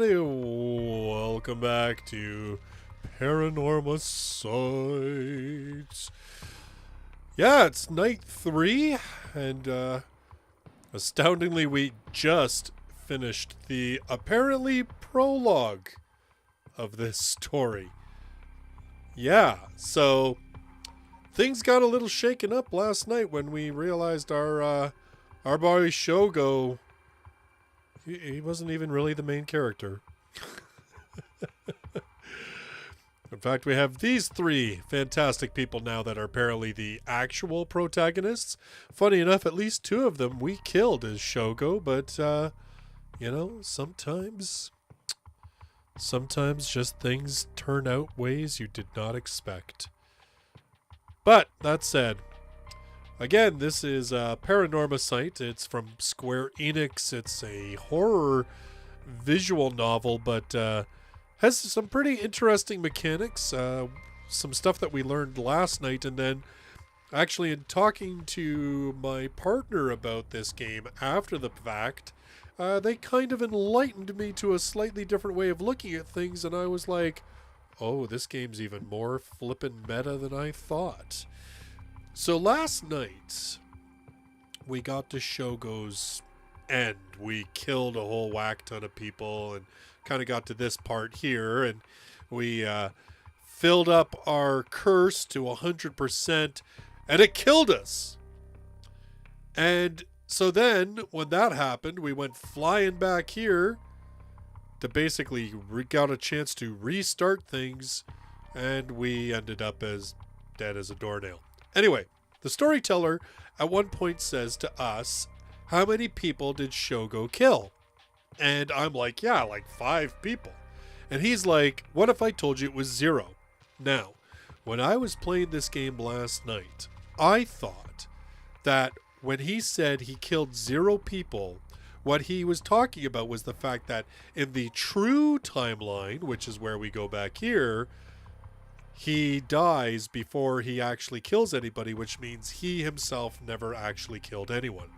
everybody. Welcome back to Paranormasight. Yeah, it's night 3, and astoundingly, we just finished the apparently prologue of this story. Yeah, so things got a little shaken up last night when we realized our boy Shogo, he wasn't even really the main character. In fact, we have these 3 fantastic people now that are apparently the actual protagonists. Funny enough, at least 2 of them we killed as Shogo, but, you know, sometimes just things turn out ways you did not expect. But, that said, again, this is Paranormasight. It's from Square Enix. It's a horror visual novel, but has some pretty interesting mechanics. Some stuff that we learned last night, and then actually in talking to my partner about this game after the fact, they kind of enlightened me to a slightly different way of looking at things, and I was like, oh, this game's even more flippin' meta than I thought. So last night, we got to Shogo's end. We killed a whole whack ton of people and kind of got to this part here, and we filled up our curse to 100%, and it killed us. And so then, when that happened, we went flying back here to basically got a chance to restart things, and we ended up as dead as a doornail. Anyway, the storyteller at one point says to us, how many people did Shogo kill? And I'm like, yeah, like 5 people. And he's like, what if I told you it was 0? Now, when I was playing this game last night, I thought that when he said he killed 0 people, what he was talking about was the fact that in the true timeline, which is where we go back here, he dies before he actually kills anybody, which means he himself never actually killed anyone.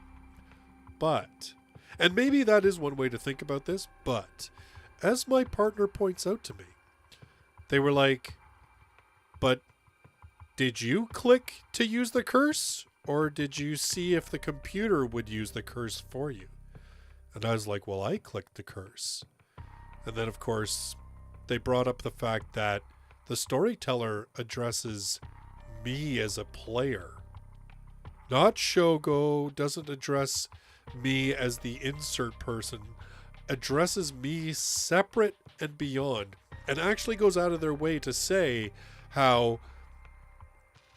But, and maybe that is one way to think about this, but as my partner points out to me, they were like, but did you click to use the curse, or did you see if the computer would use the curse for you? And I was like, well, I clicked the curse. And then, of course, they brought up the fact that the storyteller addresses me as a player. Not Shogo, doesn't address me as the insert person, addresses me separate and beyond, and actually goes out of their way to say how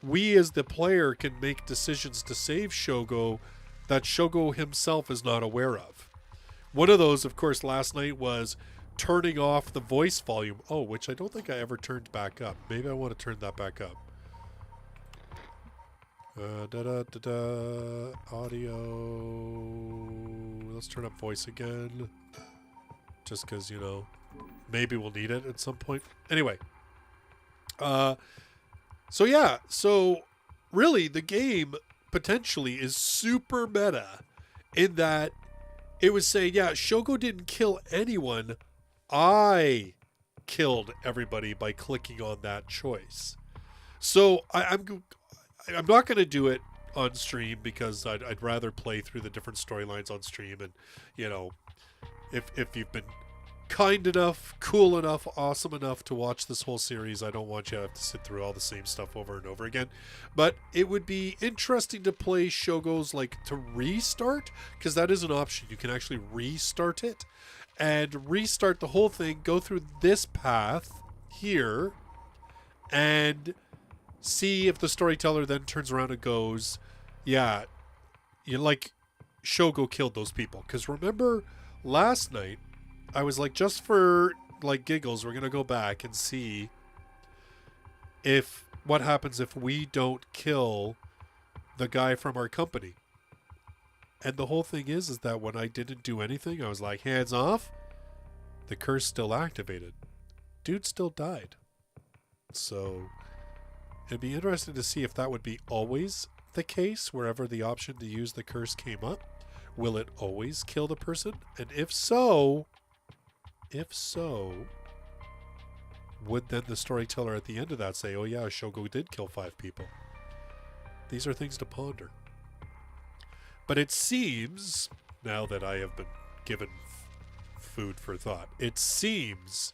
we as the player can make decisions to save Shogo that Shogo himself is not aware of. One of those, of course, last night was turning off the voice volume. Oh, which I don't think I ever turned back up. Maybe I want to turn that back up. Audio. Let's turn up voice again. Just because, you know, maybe we'll need it at some point. Anyway. So yeah. So really, the game potentially is super meta in that it was saying, yeah, Shogo didn't kill anyone. I killed everybody by clicking on that choice. So I'm not going to do it on stream because I'd rather play through the different storylines on stream. And, you know, if you've been kind enough, cool enough, awesome enough to watch this whole series, I don't want you to have to sit through all the same stuff over and over again. But it would be interesting to play Shogo's, like, to restart, because that is an option. You can actually restart it and restart the whole thing, go through this path here, and see if the storyteller then turns around and goes, yeah, you like Shogo killed those people. Because remember last night, I was like, just for like giggles, we're going to go back and see if what happens if we don't kill the guy from our company. And the whole thing is that when I didn't do anything, I was like, hands off, the curse still activated. Dude still died. So it'd be interesting to see if that would be always the case wherever the option to use the curse came up. Will it always kill the person? And if so, if so, would then the storyteller at the end of that say, oh yeah, Shogo did kill 5 people? These are things to ponder. But it seems, now that I have been given food for thought, it seems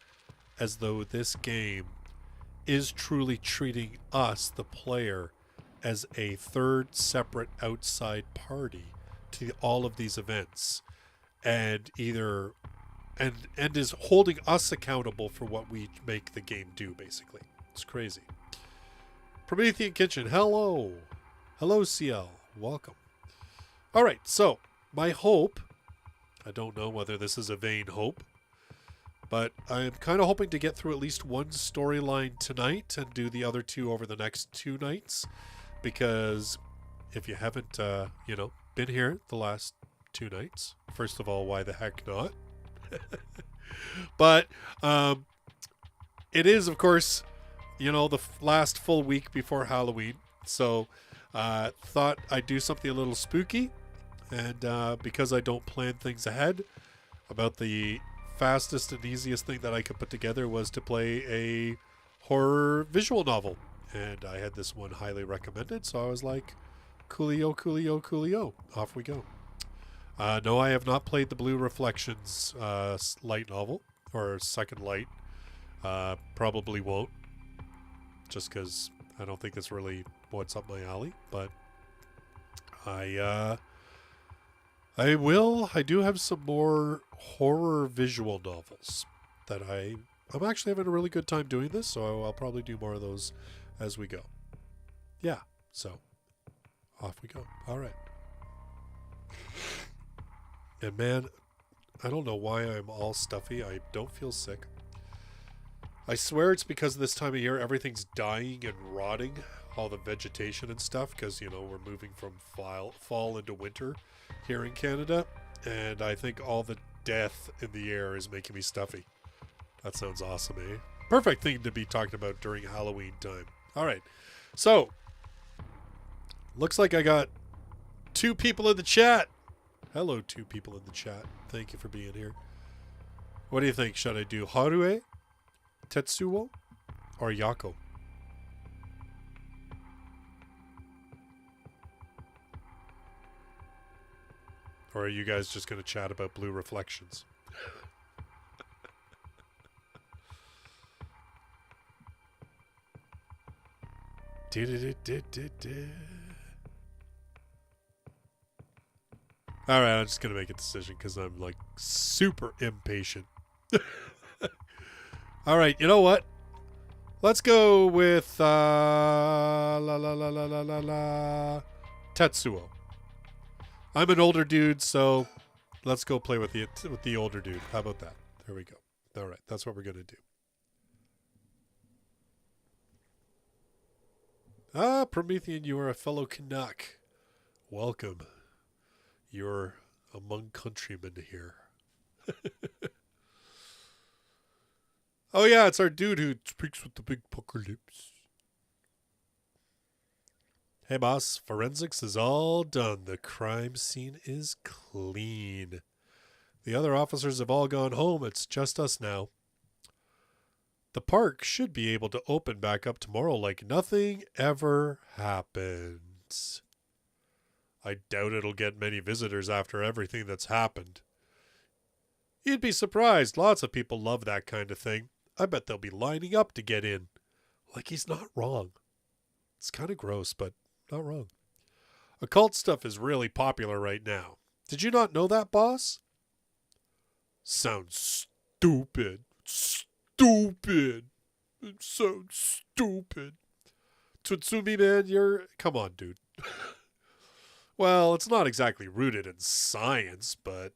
as though this game is truly treating us, the player, as a third separate outside party to all of these events, and either and is holding us accountable for what we make the game do, basically. It's crazy. Promethean Kitchen, hello. Hello, CL. Welcome. All right, so my hope, I don't know whether this is a vain hope, but I'm kind of hoping to get through at least one storyline tonight and do the other 2 over the next 2 nights, because if you haven't, been here the last 2 nights, first of all, why the heck not? But it is, of course, the last full week before Halloween, so thought I'd do something a little spooky, and because I don't plan things ahead, about the fastest and easiest thing that I could put together was to play a horror visual novel, and I had this one highly recommended, so I was like, coolio, coolio, coolio, off we go. No, I have not played the Blue Reflections light novel, or Second Light. Probably won't, just because I don't think it's really what's up my alley, but I will. I do have some more horror visual novels that I'm actually having a really good time doing this, so I'll probably do more of those as we go. Yeah, so off we go. All right. And man, I don't know why I'm all stuffy. I don't feel sick. I swear it's because this time of year everything's dying and rotting, all the vegetation and stuff, because, we're moving from fall into winter here in Canada, and I think all the death in the air is making me stuffy. That sounds awesome, eh? Perfect thing to be talking about during Halloween time. All right, so looks like I got 2 people in the chat. Hello, 2 people in the chat. Thank you for being here. What do you think? Should I do Harue, Tetsuo, or Yako? Or are you guys just going to chat about Blue Reflections? All right, I'm just going to make a decision because I'm like super impatient. All right, you know what? Let's go with Tetsuo. I'm an older dude, so let's go play with the older dude. How about that? There we go. All right, that's what we're going to do. Promethean, you are a fellow Canuck. Welcome. You're among countrymen here. Oh yeah, it's our dude who speaks with the big pucker lips. Hey boss, forensics is all done. The crime scene is clean. The other officers have all gone home. It's just us now. The park should be able to open back up tomorrow like nothing ever happened. I doubt it'll get many visitors after everything that's happened. You'd be surprised. Lots of people love that kind of thing. I bet they'll be lining up to get in. Like he's not wrong. It's kind of gross, but not wrong. Occult stuff is really popular right now. Did you not know that, boss? Sounds stupid. Stupid. It sounds stupid. Tsutsumi, man, you're... Come on, dude. Well, it's not exactly rooted in science, but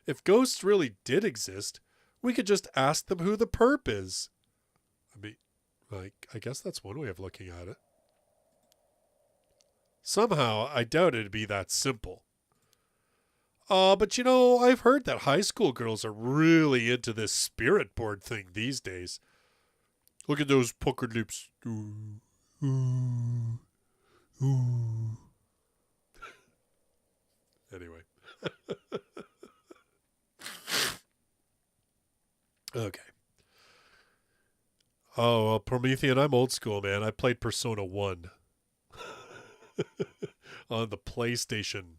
if ghosts really did exist, we could just ask them who the perp is. I mean, I guess that's one way of looking at it. Somehow, I doubt it'd be that simple. But I've heard that high school girls are really into this spirit board thing these days. Look at those puckered lips. Ooh. Ooh. Ooh. Anyway. Okay. Oh, well, Promethean, I'm old school, man. I played Persona 1 on the PlayStation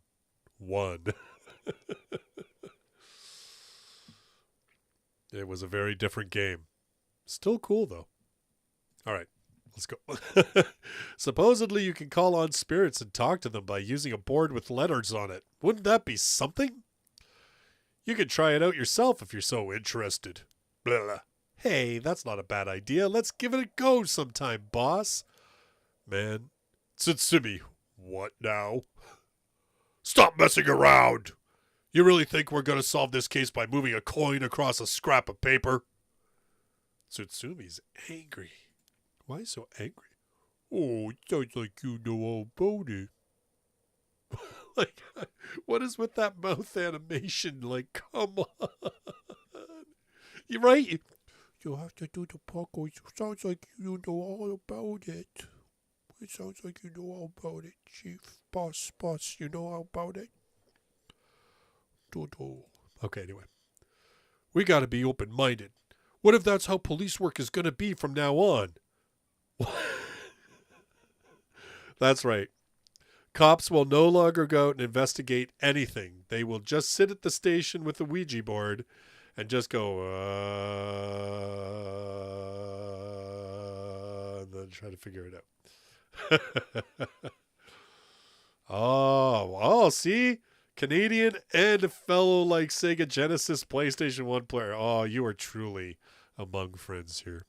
1. It was a very different game. Still cool, though. All right, let's go. Supposedly, you can call on spirits and talk to them by using a board with letters on it. Wouldn't that be something? You could try it out yourself if you're so interested. Blah, blah. Hey, that's not a bad idea. Let's give it a go sometime, boss. Man, Tsutsumi, what now? Stop messing around! You really think we're going to solve this case by moving a coin across a scrap of paper? Tsutsumi's angry. Why so angry? Oh, it sounds like you know all about it. Like, what is with that mouth animation? Like, come on. You're right. You have to do the parkour. It sounds like you know all about it. It sounds like you know all about it, Chief. Boss, you know all about it. Okay, anyway. We gotta be open-minded. What if that's how police work is gonna be from now on? That's right. Cops will no longer go out and investigate anything. They will just sit at the station with a Ouija board and just go, and then try to figure it out. Oh, see? Canadian and a fellow like Sega Genesis PlayStation 1 player. Oh, you are truly among friends here.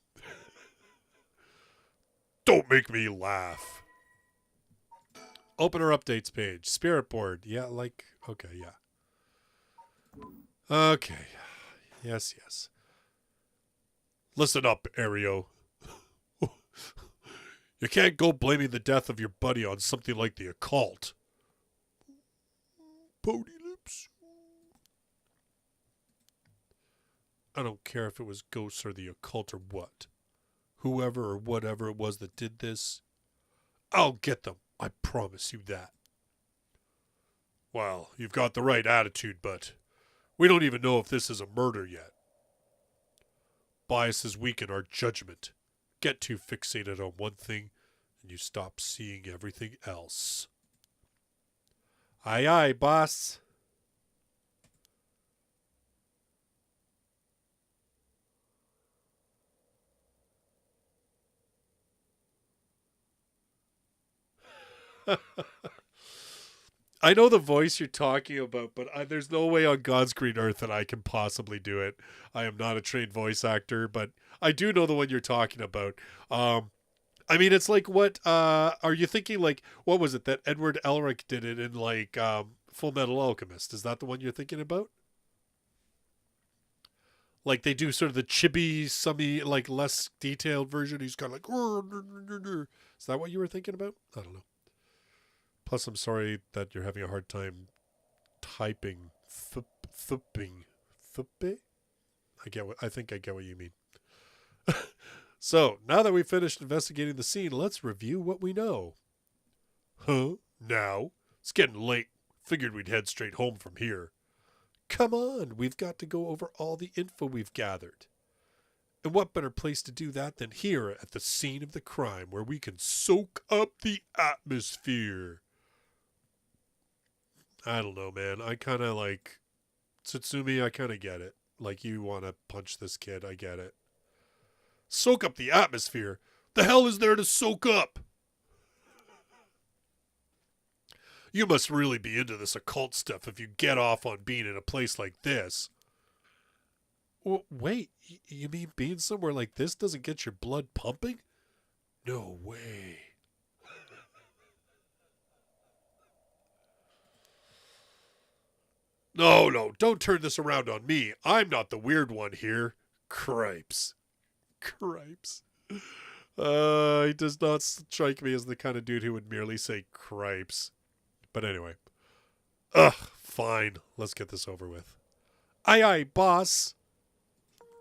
Don't make me laugh. Opener updates page. Spirit board. Yeah, like, okay, yeah. Okay. Yes. Listen up, Ario. You can't go blaming the death of your buddy on something like the occult. Pony lips. I don't care if it was ghosts or the occult or what. Whoever or whatever it was that did this, I'll get them. I promise you that. Well, you've got the right attitude, but we don't even know if this is a murder yet. Biases weaken our judgment. Get too fixated on one thing, and you stop seeing everything else. Aye, aye, boss. I know the voice you're talking about, but there's no way on God's green earth that I can possibly do it. I am not a trained voice actor, but I do know the one you're talking about. I mean, it's like what are you thinking? Like, what was it that Edward Elric did it in, like Full Metal Alchemist? Is that the one you're thinking about? Like they do sort of the chibi, summy, like less detailed version. He's kind of like, is that what you were thinking about? I don't know. Plus, I'm sorry that you're having a hard time typing. Thupping. Thuppe? I think I get what you mean. So, now that we've finished investigating the scene, let's review what we know. Huh? Now? It's getting late. Figured we'd head straight home from here. Come on, we've got to go over all the info we've gathered. And what better place to do that than here at the scene of the crime, where we can soak up the atmosphere. I don't know, man. I kind of like Tsutsumi. I kind of get it. Like, you want to punch this kid. I get it. Soak up the atmosphere? The hell is there to soak up? You must really be into this occult stuff if you get off on being in a place like this. Well, wait, you mean being somewhere like this doesn't get your blood pumping? No way. No, don't turn this around on me. I'm not the weird one here. Cripes. He does not strike me as the kind of dude who would merely say cripes. But anyway. Fine. Let's get this over with. Aye, boss.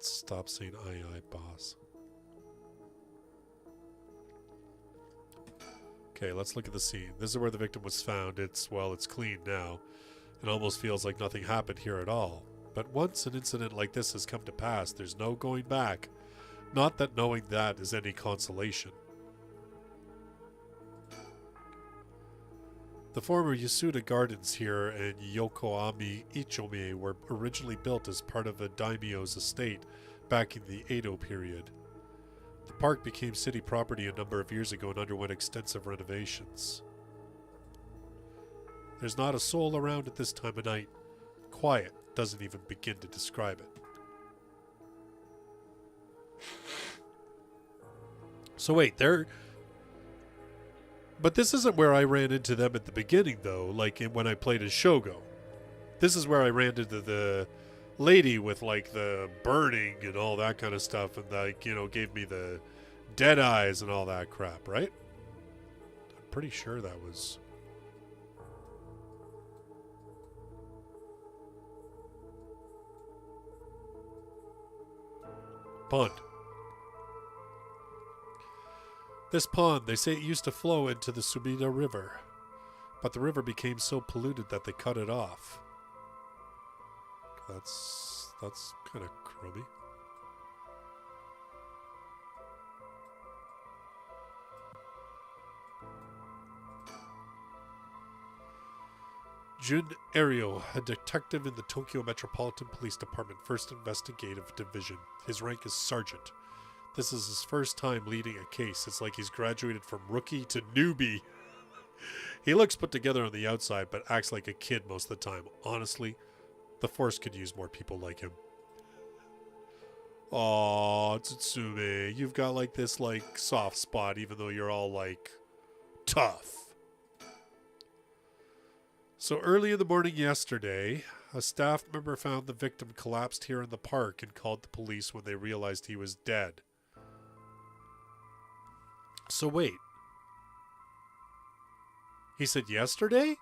Stop saying aye, boss. Okay, let's look at the scene. This is where the victim was found. It's clean now. It almost feels like nothing happened here at all. But once an incident like this has come to pass, there's no going back. Not that knowing that is any consolation. The former Yasuda Gardens here and Yokohama Ichome were originally built as part of a daimyo's estate back in the Edo period. The park became city property a number of years ago and underwent extensive renovations. There's not a soul around at this time of night. Quiet doesn't even begin to describe it. So wait, but this isn't where I ran into them at the beginning, though, like when I played as Shogo. This is where I ran into the lady with, like, the burning and all that kind of stuff, and, like, you know, gave me the dead eyes and all that crap, right? I'm pretty sure that was... Pond. This pond, they say it used to flow into the Sumida River, but the river became so polluted that they cut it off. That's kind of crummy. Jun Ario, a detective in the Tokyo Metropolitan Police Department, 1st Investigative Division. His rank is sergeant. This is his first time leading a case. It's like he's graduated from rookie to newbie. He looks put together on the outside, but acts like a kid most of the time. Honestly, the force could use more people like him. Aw, Tsutsumi, you've got like this like soft spot, even though you're all like tough. So early in the morning yesterday, a staff member found the victim collapsed here in the park and called the police when they realized he was dead. So wait. He said yesterday?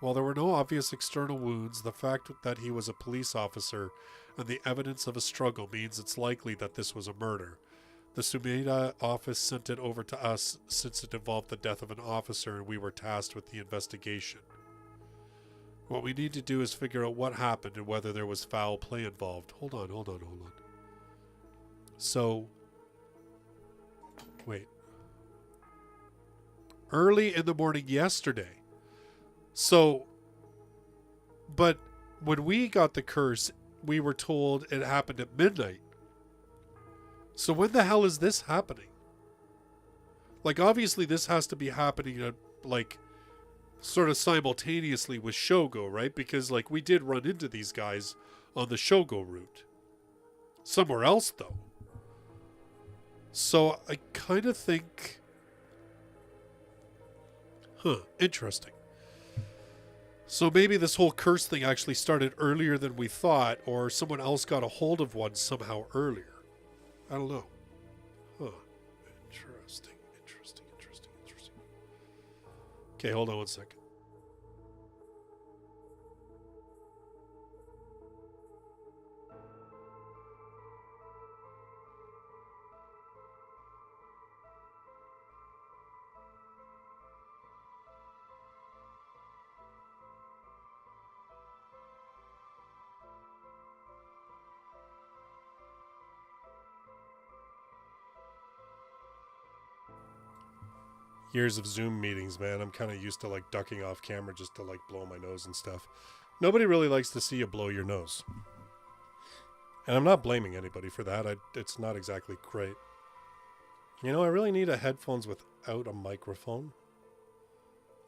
While there were no obvious external wounds, the fact that he was a police officer and the evidence of a struggle means it's likely that this was a murder. The Sumida office sent it over to us since it involved the death of an officer and we were tasked with the investigation. What we need to do is figure out what happened and whether there was foul play involved. Hold on. So, wait. Early in the morning yesterday. So, but when we got the curse, we were told it happened at midnight. So when the hell is this happening? Like, obviously this has to be happening at, like, sort of simultaneously with Shogo, right? Because, like, we did run into these guys on the Shogo route. Somewhere else, though. So I kind of think... interesting. So maybe this whole curse thing actually started earlier than we thought, or someone else got a hold of one somehow earlier. I don't know. Interesting. Okay, hold on one second. Years of Zoom meetings, man. I'm kind of used to like ducking off camera just to like blow my nose and stuff. Nobody really likes to see you blow your nose. And I'm not blaming anybody for that. It's not exactly great. You know, I really need a headphones without a microphone.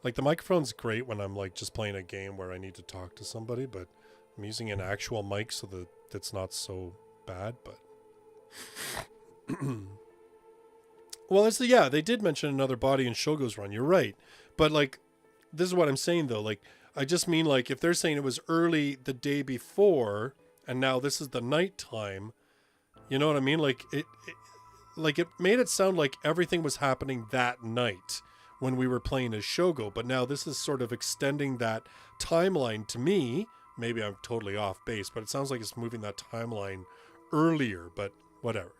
Like, the microphone's great when I'm like just playing a game where I need to talk to somebody, but I'm using an actual mic so that it's not so bad, but... Well, yeah, they did mention another body in Shogo's run. You're right. But, like, this is what I'm saying, though. Like, I just mean, like, if they're saying it was early the day before, and now this is the nighttime, you know what I mean? Like, it made it sound like everything was happening that night when we were playing as Shogo. But now this is sort of extending that timeline to me. Maybe I'm totally off base, but it sounds like it's moving that timeline earlier, but whatever.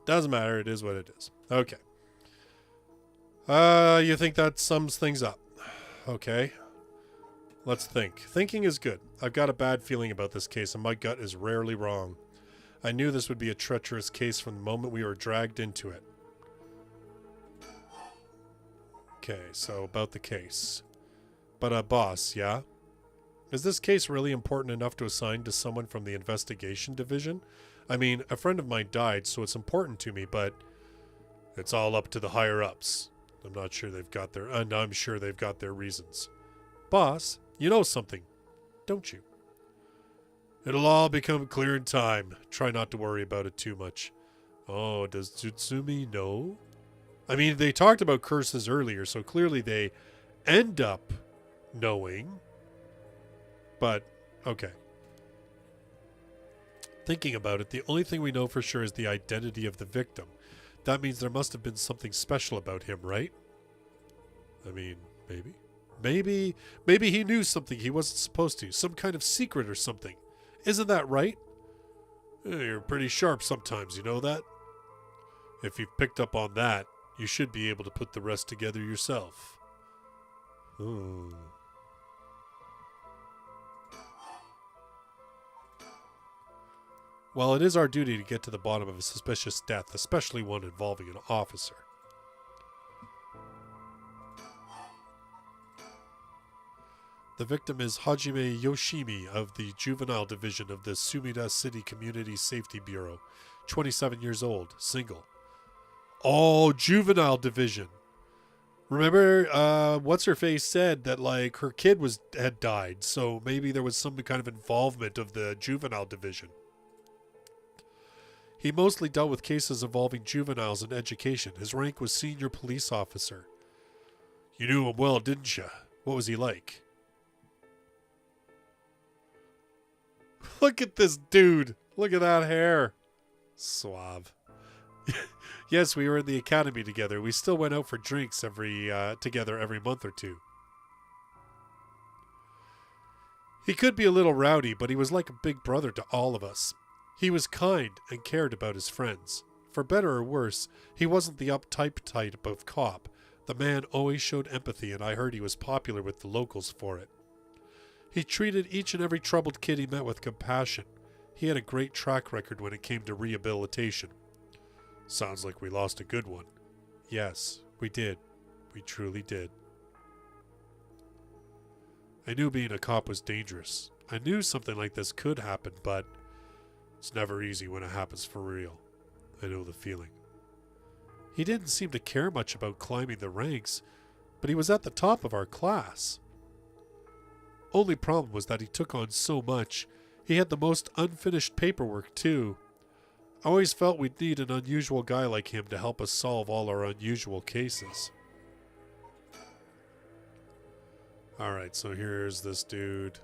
Doesn't matter. It is what it is. Okay. You think that sums things up? Okay. Let's think. Thinking is good. I've got a bad feeling about this case, and my gut is rarely wrong. I knew this would be a treacherous case from the moment we were dragged into it. Okay, so about the case. But, boss, yeah? Is this case really important enough to assign to someone from the investigation division? I mean, a friend of mine died, so it's important to me, but it's all up to the higher-ups. I'm not sure they've got their... and I'm sure they've got their reasons. Boss, you know something, don't you? It'll all become clear in time. Try not to worry about it too much. Oh, does Tsutsumi know? I mean, they talked about curses earlier, so clearly they end up knowing. But, okay. Thinking about it, the only thing we know for sure is the identity of the victim. That means there must have been something special about him, right? I mean, maybe. Maybe he knew something he wasn't supposed to. Some kind of secret or something. Isn't that right? You're pretty sharp sometimes, you know that? If you've picked up on that, you should be able to put the rest together yourself. Well, it is our duty to get to the bottom of a suspicious death, especially one involving an officer. The victim is Hajime Yoshimi of the Juvenile Division of the Sumida City Community Safety Bureau. 27 years old, single. Oh, Juvenile Division. Remember, what's-her-face said that, like, her kid had died, so maybe there was some kind of involvement of the Juvenile Division. He mostly dealt with cases involving juveniles in education. His rank was senior police officer. You knew him well, didn't you? What was he like? Look at this dude. Look at that hair. Suave. Yes, we were in the academy together. We still went out for drinks together every month or two. He could be a little rowdy, but he was like a big brother to all of us. He was kind and cared about his friends. For better or worse, he wasn't the uptight type of cop. The man always showed empathy, and I heard he was popular with the locals for it. He treated each and every troubled kid he met with compassion. He had a great track record when it came to rehabilitation. Sounds like we lost a good one. Yes, we did. We truly did. I knew being a cop was dangerous. I knew something like this could happen, but it's never easy when it happens for real. I know the feeling. He didn't seem to care much about climbing the ranks, but he was at the top of our class. Only problem was that he took on so much. He had the most unfinished paperwork, too. I always felt we'd need an unusual guy like him to help us solve all our unusual cases. Alright, so here's this dude.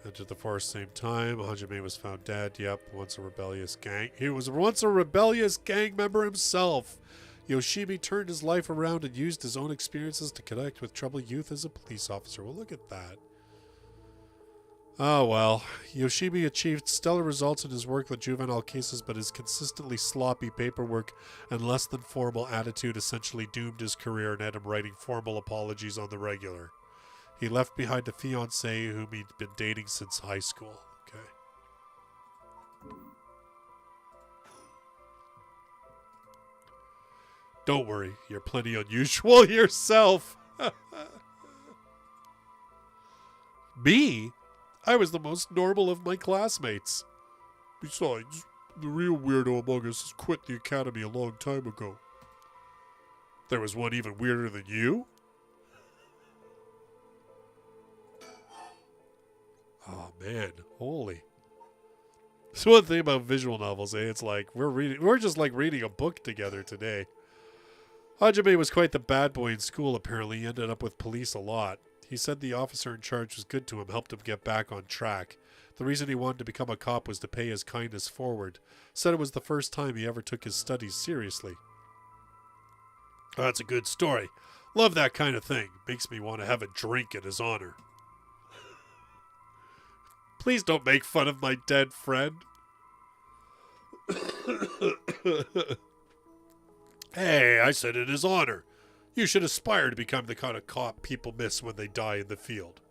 Entered the forest same time. Hajime was found dead. Yep, once a rebellious gang. He was once a rebellious gang member himself. Yoshimi turned his life around and used his own experiences to connect with troubled youth as a police officer. Well, look at that. Oh, well. Yoshimi achieved stellar results in his work with juvenile cases, but his consistently sloppy paperwork and less than formal attitude essentially doomed his career and had him writing formal apologies on the regular. He left behind a fiancée whom he'd been dating since high school. Okay. Don't worry, you're plenty unusual yourself. Me? I was the most normal of my classmates. Besides, the real weirdo among us has quit the academy a long time ago. There was one even weirder than you? Oh man, holy. It's one thing about visual novels, eh? It's like we're just like reading a book together today. Hajime was quite the bad boy in school, apparently. He ended up with police a lot. He said the officer in charge was good to him, helped him get back on track. The reason he wanted to become a cop was to pay his kindness forward. Said it was the first time he ever took his studies seriously. Oh, that's a good story. Love that kind of thing. Makes me want to have a drink in his honor. Please don't make fun of my dead friend. Hey, I said in his honor. You should aspire to become the kind of cop people miss when they die in the field.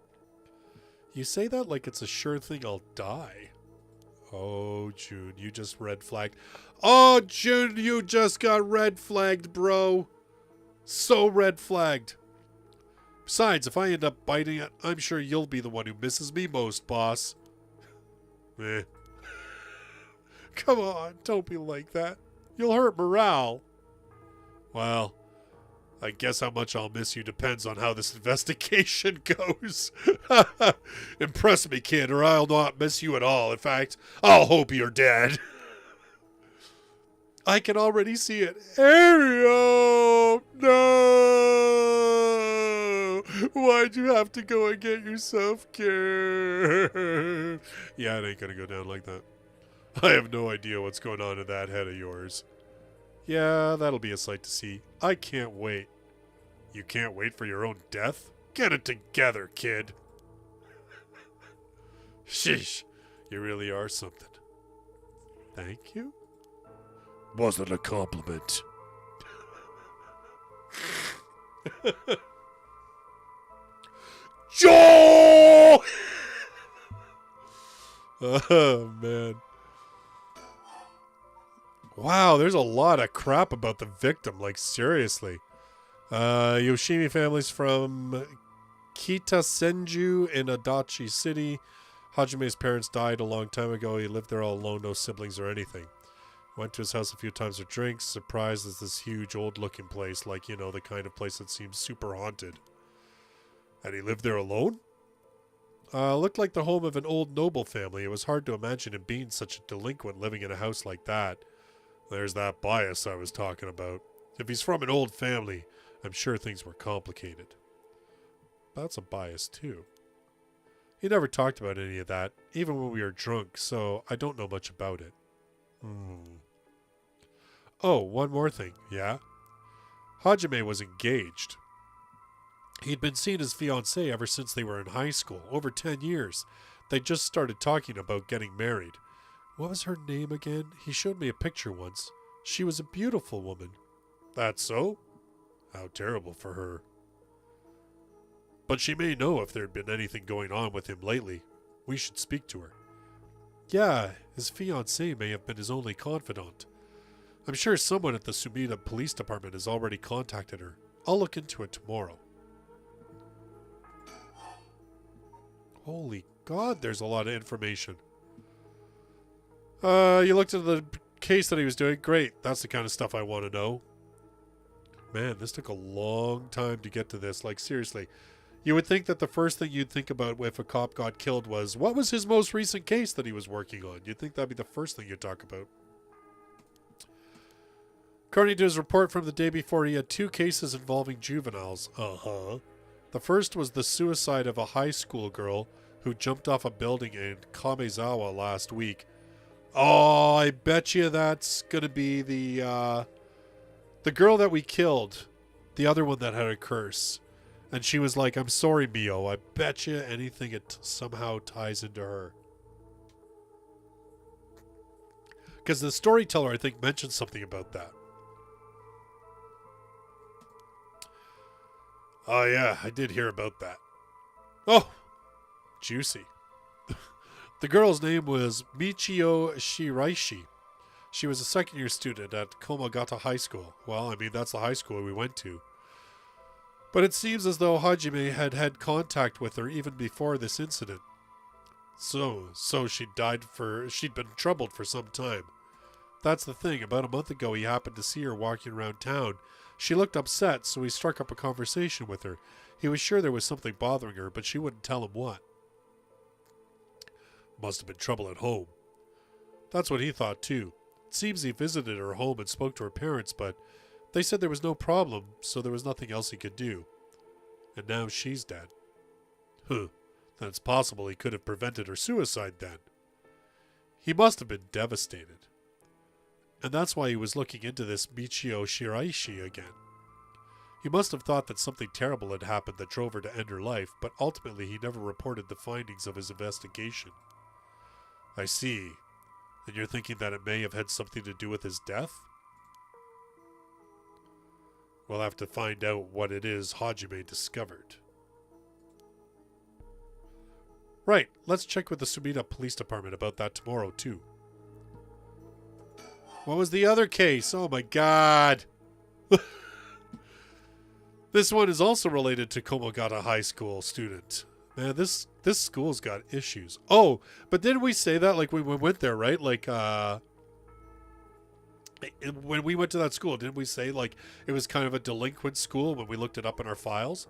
You say that like it's a sure thing I'll die. Oh, June, you just red flagged. Oh, June, you just got red flagged, bro. So red flagged. Besides, if I end up biting it, I'm sure you'll be the one who misses me most, boss. Eh. Come on, don't be like that. You'll hurt morale. Well, I guess how much I'll miss you depends on how this investigation goes. Impress me, kid, or I'll not miss you at all. In fact, I'll hope you're dead. I can already see it. Ariel! No! Why'd you have to go and get yourself killed? Yeah, it ain't gonna go down like that. I have no idea what's going on in that head of yours. Yeah, that'll be a sight to see. I can't wait. You can't wait for your own death? Get it together, kid. Sheesh, you really are something. Thank you? Wasn't a compliment. Joe! Oh, man. Wow, there's a lot of crap about the victim, like seriously. Yoshimi families from Kitasenju in Adachi City. Hajime's parents died a long time ago. He lived there all alone, no siblings or anything. Went to his house a few times for drinks. Surprised as this huge old-looking place, like, you know, the kind of place that seems super haunted. And he lived there alone? Looked like the home of an old noble family. It was hard to imagine him being such a delinquent living in a house like that. There's that bias I was talking about. If he's from an old family, I'm sure things were complicated. That's a bias, too. He never talked about any of that, even when we were drunk, so I don't know much about it. Oh, one more thing, yeah? Hajime was engaged. He'd been seeing his fiancée ever since they were in high school, over 10 years. They just started talking about getting married. What was her name again? He showed me a picture once. She was a beautiful woman. That's so? How terrible for her. But she may know if there'd been anything going on with him lately. We should speak to her. Yeah, his fiancée may have been his only confidant. I'm sure someone at the Sumida Police Department has already contacted her. I'll look into it tomorrow. Holy God, there's a lot of information. You looked at the case that he was doing? Great, that's the kind of stuff I want to know. Man, this took a long time to get to this. Like, seriously. You would think that the first thing you'd think about if a cop got killed was, what was his most recent case that he was working on? You'd think that'd be the first thing you'd talk about. According to his report from the day before, he had 2 cases involving juveniles. Uh-huh. The first was the suicide of a high school girl who jumped off a building in Kamezawa last week. Oh, I bet you that's going to be the girl that we killed. The other one that had a curse. And she was like, I'm sorry, Mio. I bet you anything it somehow ties into her. Because the storyteller, I think, mentioned something about that. Oh, yeah, I did hear about that. Oh, juicy. The girl's name was Michio Shiraishi. She was a second-year student at Komagata High School. Well, I mean, that's the high school we went to. But it seems as though Hajime had had contact with her even before this incident. So she'd been troubled for some time. That's the thing. About a month ago, he happened to see her walking around town. She looked upset, so he struck up a conversation with her. He was sure there was something bothering her, but she wouldn't tell him what. Must have been trouble at home. That's what he thought, too. It seems he visited her home and spoke to her parents, but they said there was no problem, so there was nothing else he could do. And now she's dead. Huh. Then it's possible he could have prevented her suicide then. He must have been devastated. And that's why he was looking into this Michio Shiraishi again. He must have thought that something terrible had happened that drove her to end her life, but ultimately he never reported the findings of his investigation. I see. And you're thinking that it may have had something to do with his death? We'll have to find out what it is Hajime discovered. Right, let's check with the Sumida Police Department about that tomorrow, too. What was the other case? Oh my god! This one is also related to Komogata High School student. Man, this school's got issues. Oh, but didn't we say that like when we went there, right? Like, when we went to that school, didn't we say like it was kind of a delinquent school when we looked it up in our files?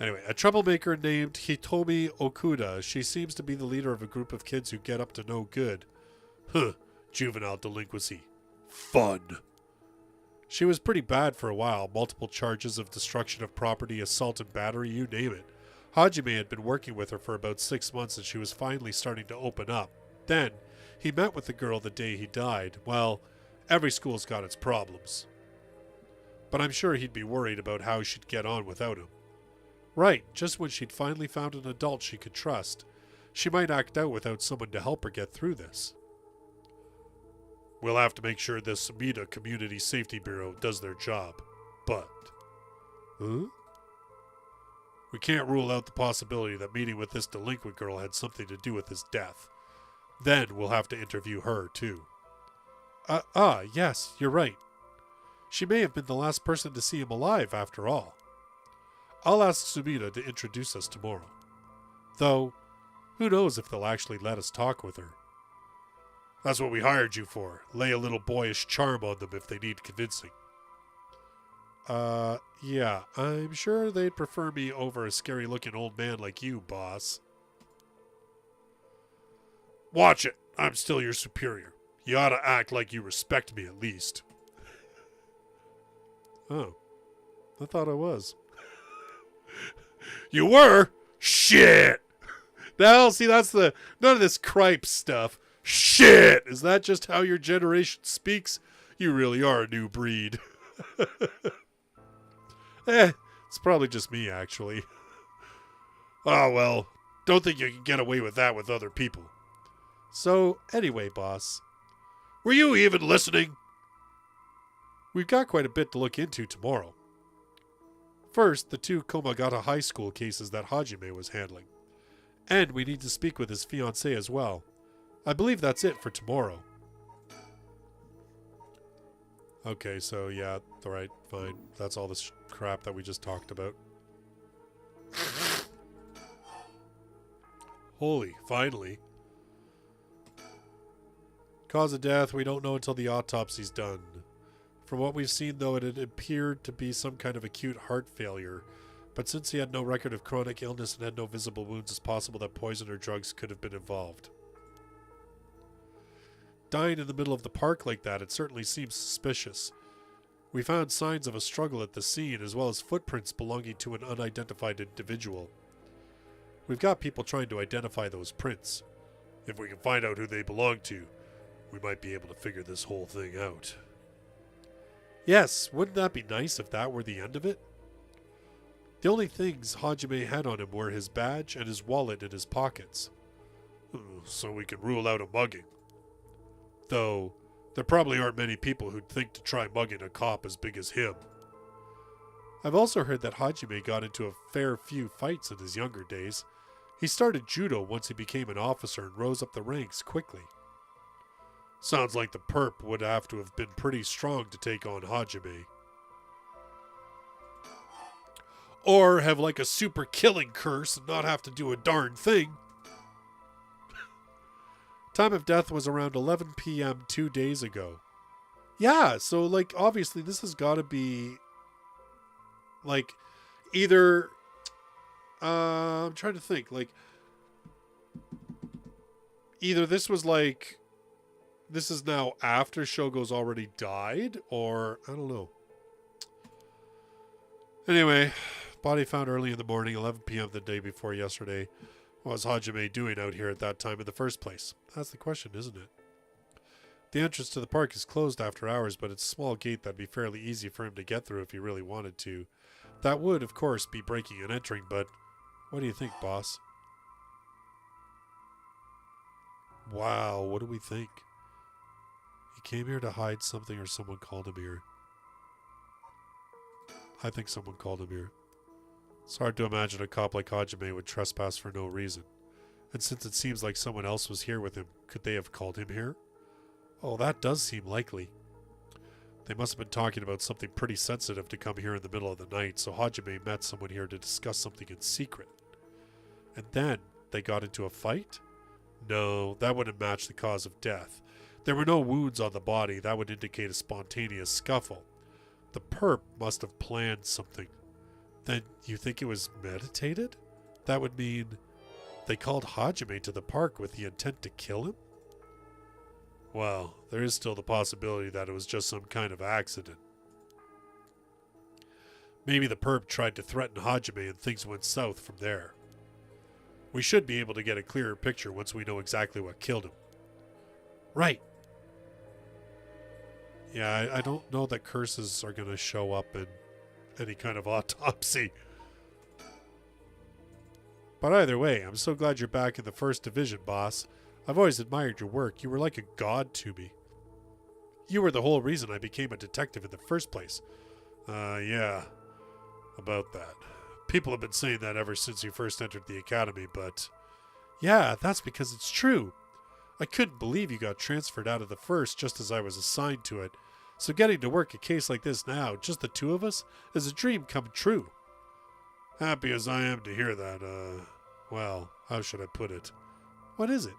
Anyway, a troublemaker named Hitomi Okuda. She seems to be the leader of a group of kids who get up to no good. Huh, juvenile delinquency. Fun. She was pretty bad for a while. Multiple charges of destruction of property, assault and battery, you name it. Hajime had been working with her for about 6 months and she was finally starting to open up. Then, he met with the girl the day he died. Well, every school's got its problems. But I'm sure he'd be worried about how she'd get on without him. Right, just when she'd finally found an adult she could trust. She might act out without someone to help her get through this. We'll have to make sure the Sumida Community Safety Bureau does their job. But... Huh? We can't rule out the possibility that meeting with this delinquent girl had something to do with his death. Then we'll have to interview her, too. Yes, you're right. She may have been the last person to see him alive, after all. I'll ask Sumida to introduce us tomorrow. Though, who knows if they'll actually let us talk with her. That's what we hired you for. Lay a little boyish charm on them if they need convincing. Yeah, I'm sure they'd prefer me over a scary-looking old man like you, boss. Watch it. I'm still your superior. You ought to act like you respect me at least. Oh, I thought I was. You were? Shit! Now, see, that's the... None of this cripe stuff. Shit! Is that just how your generation speaks? You really are a new breed. It's probably just me, actually. Oh, well. Don't think you can get away with that with other people. So, anyway, boss. Were you even listening? We've got quite a bit to look into tomorrow. First, the 2 Komagata High School cases that Hajime was handling. And we need to speak with his fiancée as well. I believe that's it for tomorrow. Okay, so yeah, alright, fine. That's all this crap that we just talked about. Holy, finally. Cause of death, we don't know until the autopsy's done. From what we've seen, though, it appeared to be some kind of acute heart failure. But since he had no record of chronic illness and had no visible wounds, it's possible that poison or drugs could have been involved. Dying in the middle of the park like that, it certainly seems suspicious. We found signs of a struggle at the scene, as well as footprints belonging to an unidentified individual. We've got people trying to identify those prints. If we can find out who they belong to, we might be able to figure this whole thing out. Yes, wouldn't that be nice if that were the end of it? The only things Hajime had on him were his badge and his wallet in his pockets. So we can rule out a mugging. Though, there probably aren't many people who'd think to try mugging a cop as big as him. I've also heard that Hajime got into a fair few fights in his younger days. He started judo once he became an officer and rose up the ranks quickly. Sounds like the perp would have to have been pretty strong to take on Hajime. Or have like a super killing curse and not have to do a darn thing. Time of death was around 11 p.m. 2 days ago. Yeah, so like obviously this has got to be like either I'm trying to think, like either this was like this is now after Shogo's already died, or I don't know. Anyway, body found early in the morning, 11 p.m. the day before yesterday. What was Hajime doing out here at that time in the first place? That's the question, isn't it? The entrance to the park is closed after hours, but it's a small gate that'd be fairly easy for him to get through if he really wanted to. That would, of course, be breaking and entering, but what do you think, boss? Wow, what do we think? He came here to hide something or someone called him here. I think someone called him here. It's hard to imagine a cop like Hajime would trespass for no reason. And since it seems like someone else was here with him, could they have called him here? Oh, that does seem likely. They must have been talking about something pretty sensitive to come here in the middle of the night, so Hajime met someone here to discuss something in secret. And then they got into a fight? No, that wouldn't match the cause of death. There were no wounds on the body. That would indicate a spontaneous scuffle. The perp must have planned something. Then you think it was meditated? That would mean they called Hajime to the park with the intent to kill him? Well, there is still the possibility that it was just some kind of accident. Maybe the perp tried to threaten Hajime and things went south from there. We should be able to get a clearer picture once we know exactly what killed him. Right. Yeah, I don't know that curses are going to show up in any kind of autopsy. But either way, I'm so glad you're back in the first division, boss. I've always admired your work. You were like a god to me. You were the whole reason I became a detective in the first place. Yeah, about that. People have been saying that ever since you first entered the academy, but... Yeah, that's because it's true. I couldn't believe you got transferred out of the first just as I was assigned to it. So getting to work a case like this now, just the two of us, is a dream come true. Happy as I am to hear that, well, how should I put it? What is it?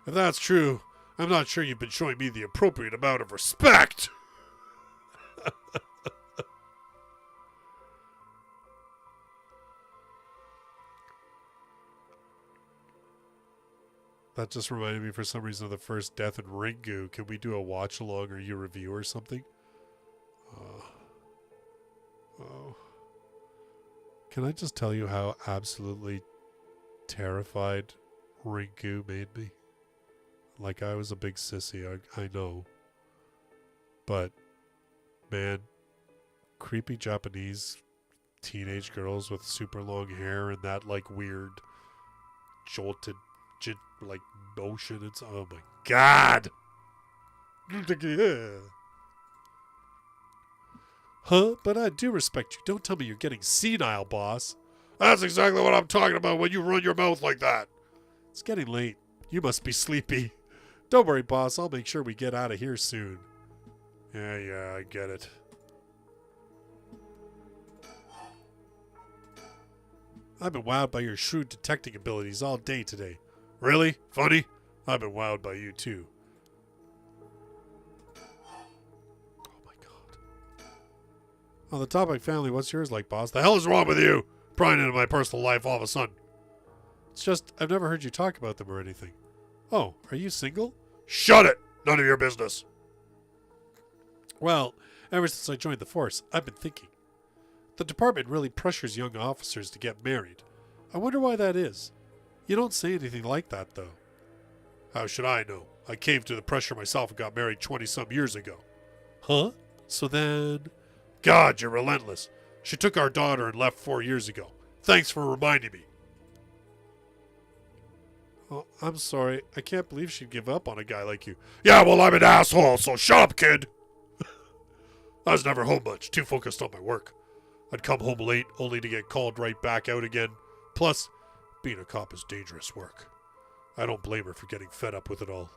If that's true, I'm not sure you've been showing me the appropriate amount of respect. That just reminded me for some reason of the first death in Ringu. Can we do a watch along or you review or something? Oh. Can I just tell you how absolutely terrified Ringu made me? Like, I was a big sissy, I know. But, man, creepy Japanese teenage girls with super long hair and that, like, weird jolted, like, motion. It's, oh my god! Huh? But I do respect you. Don't tell me you're getting senile, boss. That's exactly what I'm talking about when you run your mouth like that. It's getting late. You must be sleepy. Don't worry, boss. I'll make sure we get out of here soon. Yeah, I get it. I've been wowed by your shrewd detecting abilities all day today. Really? Funny? I've been wowed by you too. Oh my god. On the topic family, what's yours like, boss? The hell is wrong with you? Prying into my personal life all of a sudden. It's just, I've never heard you talk about them or anything. Oh, are you single? Shut it! None of your business. Well, ever since I joined the force, I've been thinking. The department really pressures young officers to get married. I wonder why that is. You don't say anything like that, though. How should I know? I caved to the pressure myself and got married 20-some years ago. Huh? So then... God, you're relentless. She took our daughter and left 4 years ago. Thanks for reminding me. Oh, I'm sorry. I can't believe she'd give up on a guy like you. Yeah, well, I'm an asshole, so shut up, kid. I was never home much, too focused on my work. I'd come home late, only to get called right back out again. Plus, being a cop is dangerous work. I don't blame her for getting fed up with it all.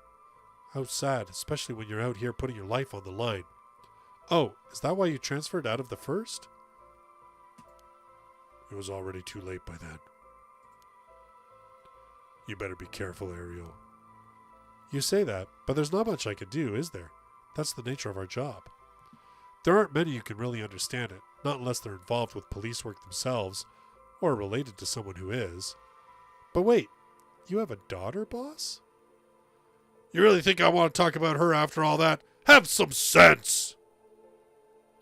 How sad, especially when you're out here putting your life on the line. Oh, is that why you transferred out of the first? It was already too late by then. You better be careful, Ariel. You say that, but there's not much I can do, is there? That's the nature of our job. There aren't many who can really understand it, not unless they're involved with police work themselves, or related to someone who is. But wait, you have a daughter, boss? You really think I want to talk about her after all that? Have some sense!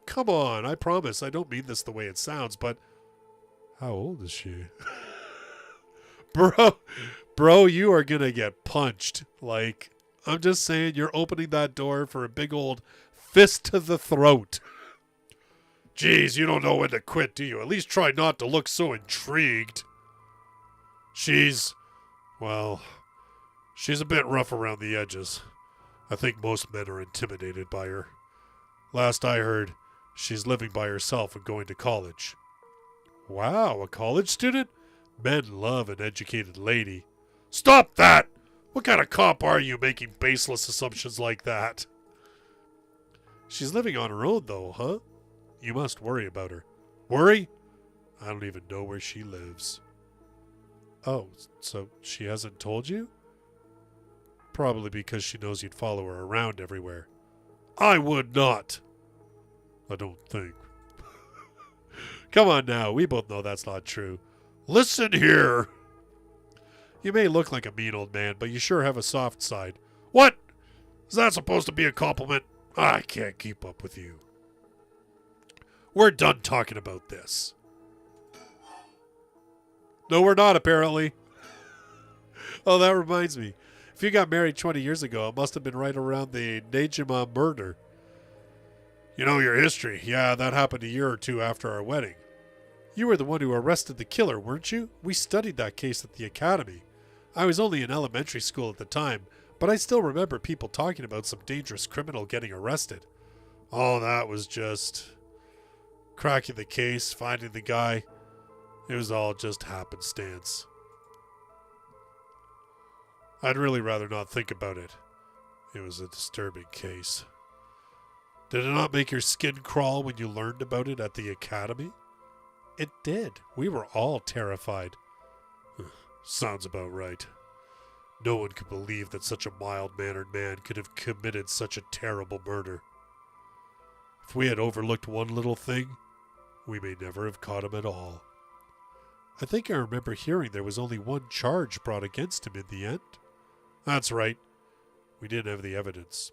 Come on, I promise I don't mean this the way it sounds, but... How old is she? Bro, you are gonna get punched. Like, I'm just saying you're opening that door for a big old fist to the throat. Geez, you don't know when to quit, do you? At least try not to look so intrigued. She's a bit rough around the edges. I think most men are intimidated by her. Last I heard, She's living by herself and going to college. Wow, a college student? Men love an educated lady. Stop that! What kind of cop are you making baseless assumptions like that? She's living on her own, though, huh? You must worry about her. Worry? I don't even know where she lives. Oh, so she hasn't told you? Probably because she knows you'd follow her around everywhere. I would not. I don't think. Come on now, we both know that's not true. Listen here. You may look like a mean old man, but you sure have a soft side. What? Is that supposed to be a compliment? I can't keep up with you. We're done talking about this. No, we're not, apparently. Oh, that reminds me. If you got married 20 years ago, it must have been right around the Nejima murder. You know your history. Yeah, that happened a year or two after our wedding. You were the one who arrested the killer, weren't you? We studied that case at the academy. I was only in elementary school at the time, but I still remember people talking about some dangerous criminal getting arrested. Oh, that was just cracking the case, finding the guy. It was all just happenstance. I'd really rather not think about it. It was a disturbing case. Did it not make your skin crawl when you learned about it at the academy? It did. We were all terrified. Sounds about right. No one could believe that such a mild-mannered man could have committed such a terrible murder. If we had overlooked one little thing, we may never have caught him at all. I think I remember hearing there was only one charge brought against him in the end. That's right. We didn't have the evidence.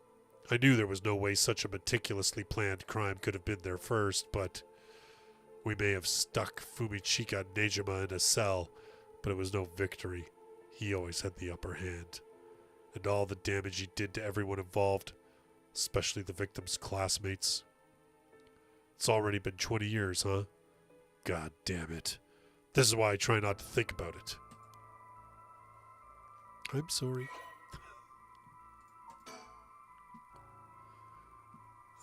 I knew there was no way such a meticulously planned crime could have been there first, but we may have stuck Fumichika Nejima in a cell, but it was no victory. He always had the upper hand. And all the damage he did to everyone involved, especially the victim's classmates. It's already been 20 years, huh? God damn it. This is why I try not to think about it. I'm sorry.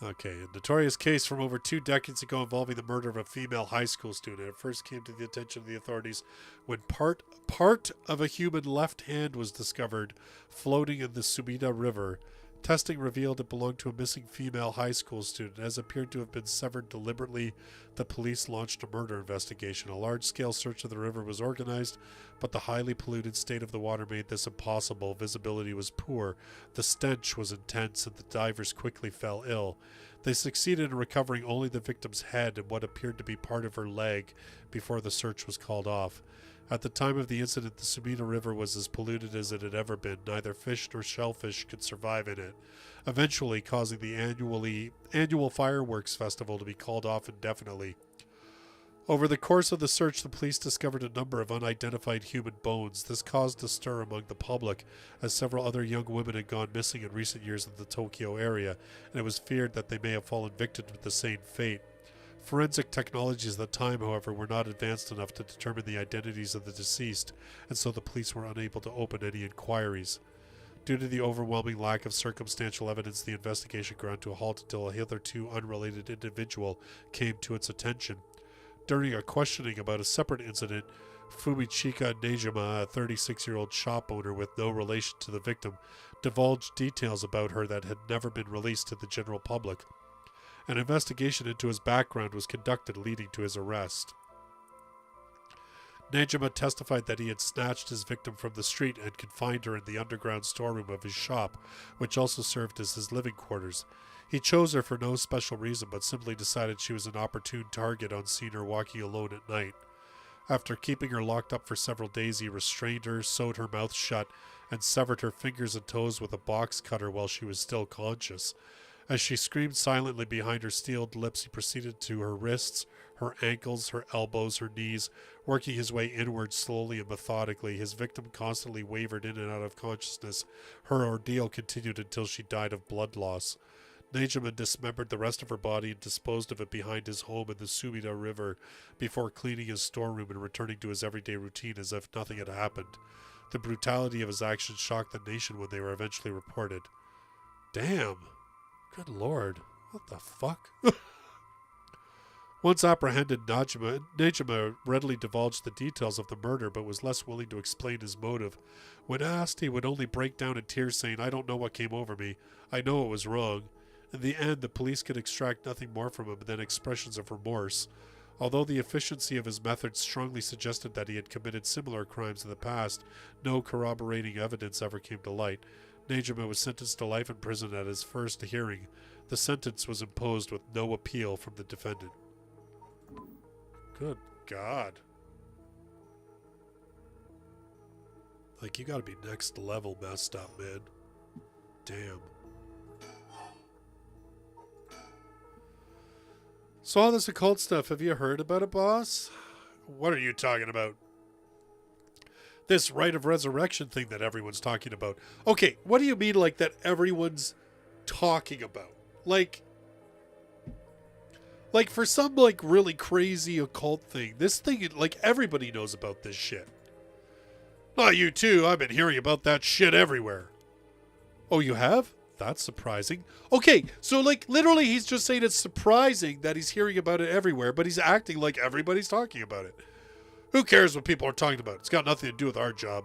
Okay, a notorious case from over 2 decades ago involving the murder of a female high school student. It first came to the attention of the authorities when part of a human left hand was discovered floating in the Sumida River. Testing revealed it belonged to a missing female high school student. As appeared to have been severed deliberately, the police launched a murder investigation. A large-scale search of the river was organized, but the highly polluted state of the water made this impossible. Visibility was poor, the stench was intense, and the divers quickly fell ill. They succeeded in recovering only the victim's head and what appeared to be part of her leg before the search was called off. At the time of the incident, the Sumida River was as polluted as it had ever been. Neither fish nor shellfish could survive in it, eventually causing the annual fireworks festival to be called off indefinitely. Over the course of the search, the police discovered a number of unidentified human bones. This caused a stir among the public, as several other young women had gone missing in recent years in the Tokyo area, and it was feared that they may have fallen victim to the same fate. Forensic technologies at the time, however, were not advanced enough to determine the identities of the deceased, and so the police were unable to open any inquiries. Due to the overwhelming lack of circumstantial evidence, the investigation ground to a halt until a hitherto unrelated individual came to its attention. During a questioning about a separate incident, Fumichika Nejima, a 36-year-old shop owner with no relation to the victim, divulged details about her that had never been released to the general public. An investigation into his background was conducted, leading to his arrest. Nejima testified that he had snatched his victim from the street and confined her in the underground storeroom of his shop, which also served as his living quarters. He chose her for no special reason, but simply decided she was an opportune target on seeing her walking alone at night. After keeping her locked up for several days, he restrained her, sewed her mouth shut, and severed her fingers and toes with a box cutter while she was still conscious. As she screamed silently behind her steeled lips, he proceeded to her wrists, her ankles, her elbows, her knees, working his way inward slowly and methodically. His victim constantly wavered in and out of consciousness. Her ordeal continued until she died of blood loss. Nejima dismembered the rest of her body and disposed of it behind his home in the Sumida River before cleaning his storeroom and returning to his everyday routine as if nothing had happened. The brutality of his actions shocked the nation when they were eventually reported. Damn. Good lord. What the fuck? Once apprehended, Najima readily divulged the details of the murder, but was less willing to explain his motive. When asked, he would only break down in tears, saying, "I don't know what came over me. I know it was wrong." In the end, the police could extract nothing more from him than expressions of remorse. Although the efficiency of his methods strongly suggested that he had committed similar crimes in the past, no corroborating evidence ever came to light. Najima was sentenced to life in prison at his first hearing. The sentence was imposed with no appeal from the defendant. Good God. Like, you gotta be next level messed up, man. Damn. So all this occult stuff, have you heard about it, boss? What are you talking about? This rite of resurrection thing that everyone's talking about. Okay, what do you mean, like, that everyone's talking about? Like for some, like, really crazy occult thing, this thing, like, everybody knows about this shit. Not you too, I've been hearing about that shit everywhere. Oh, you have? That's surprising. Okay, so, like, literally he's just saying it's surprising that he's hearing about it everywhere, but he's acting like everybody's talking about it. Who cares what people are talking about? It's got nothing to do with our job.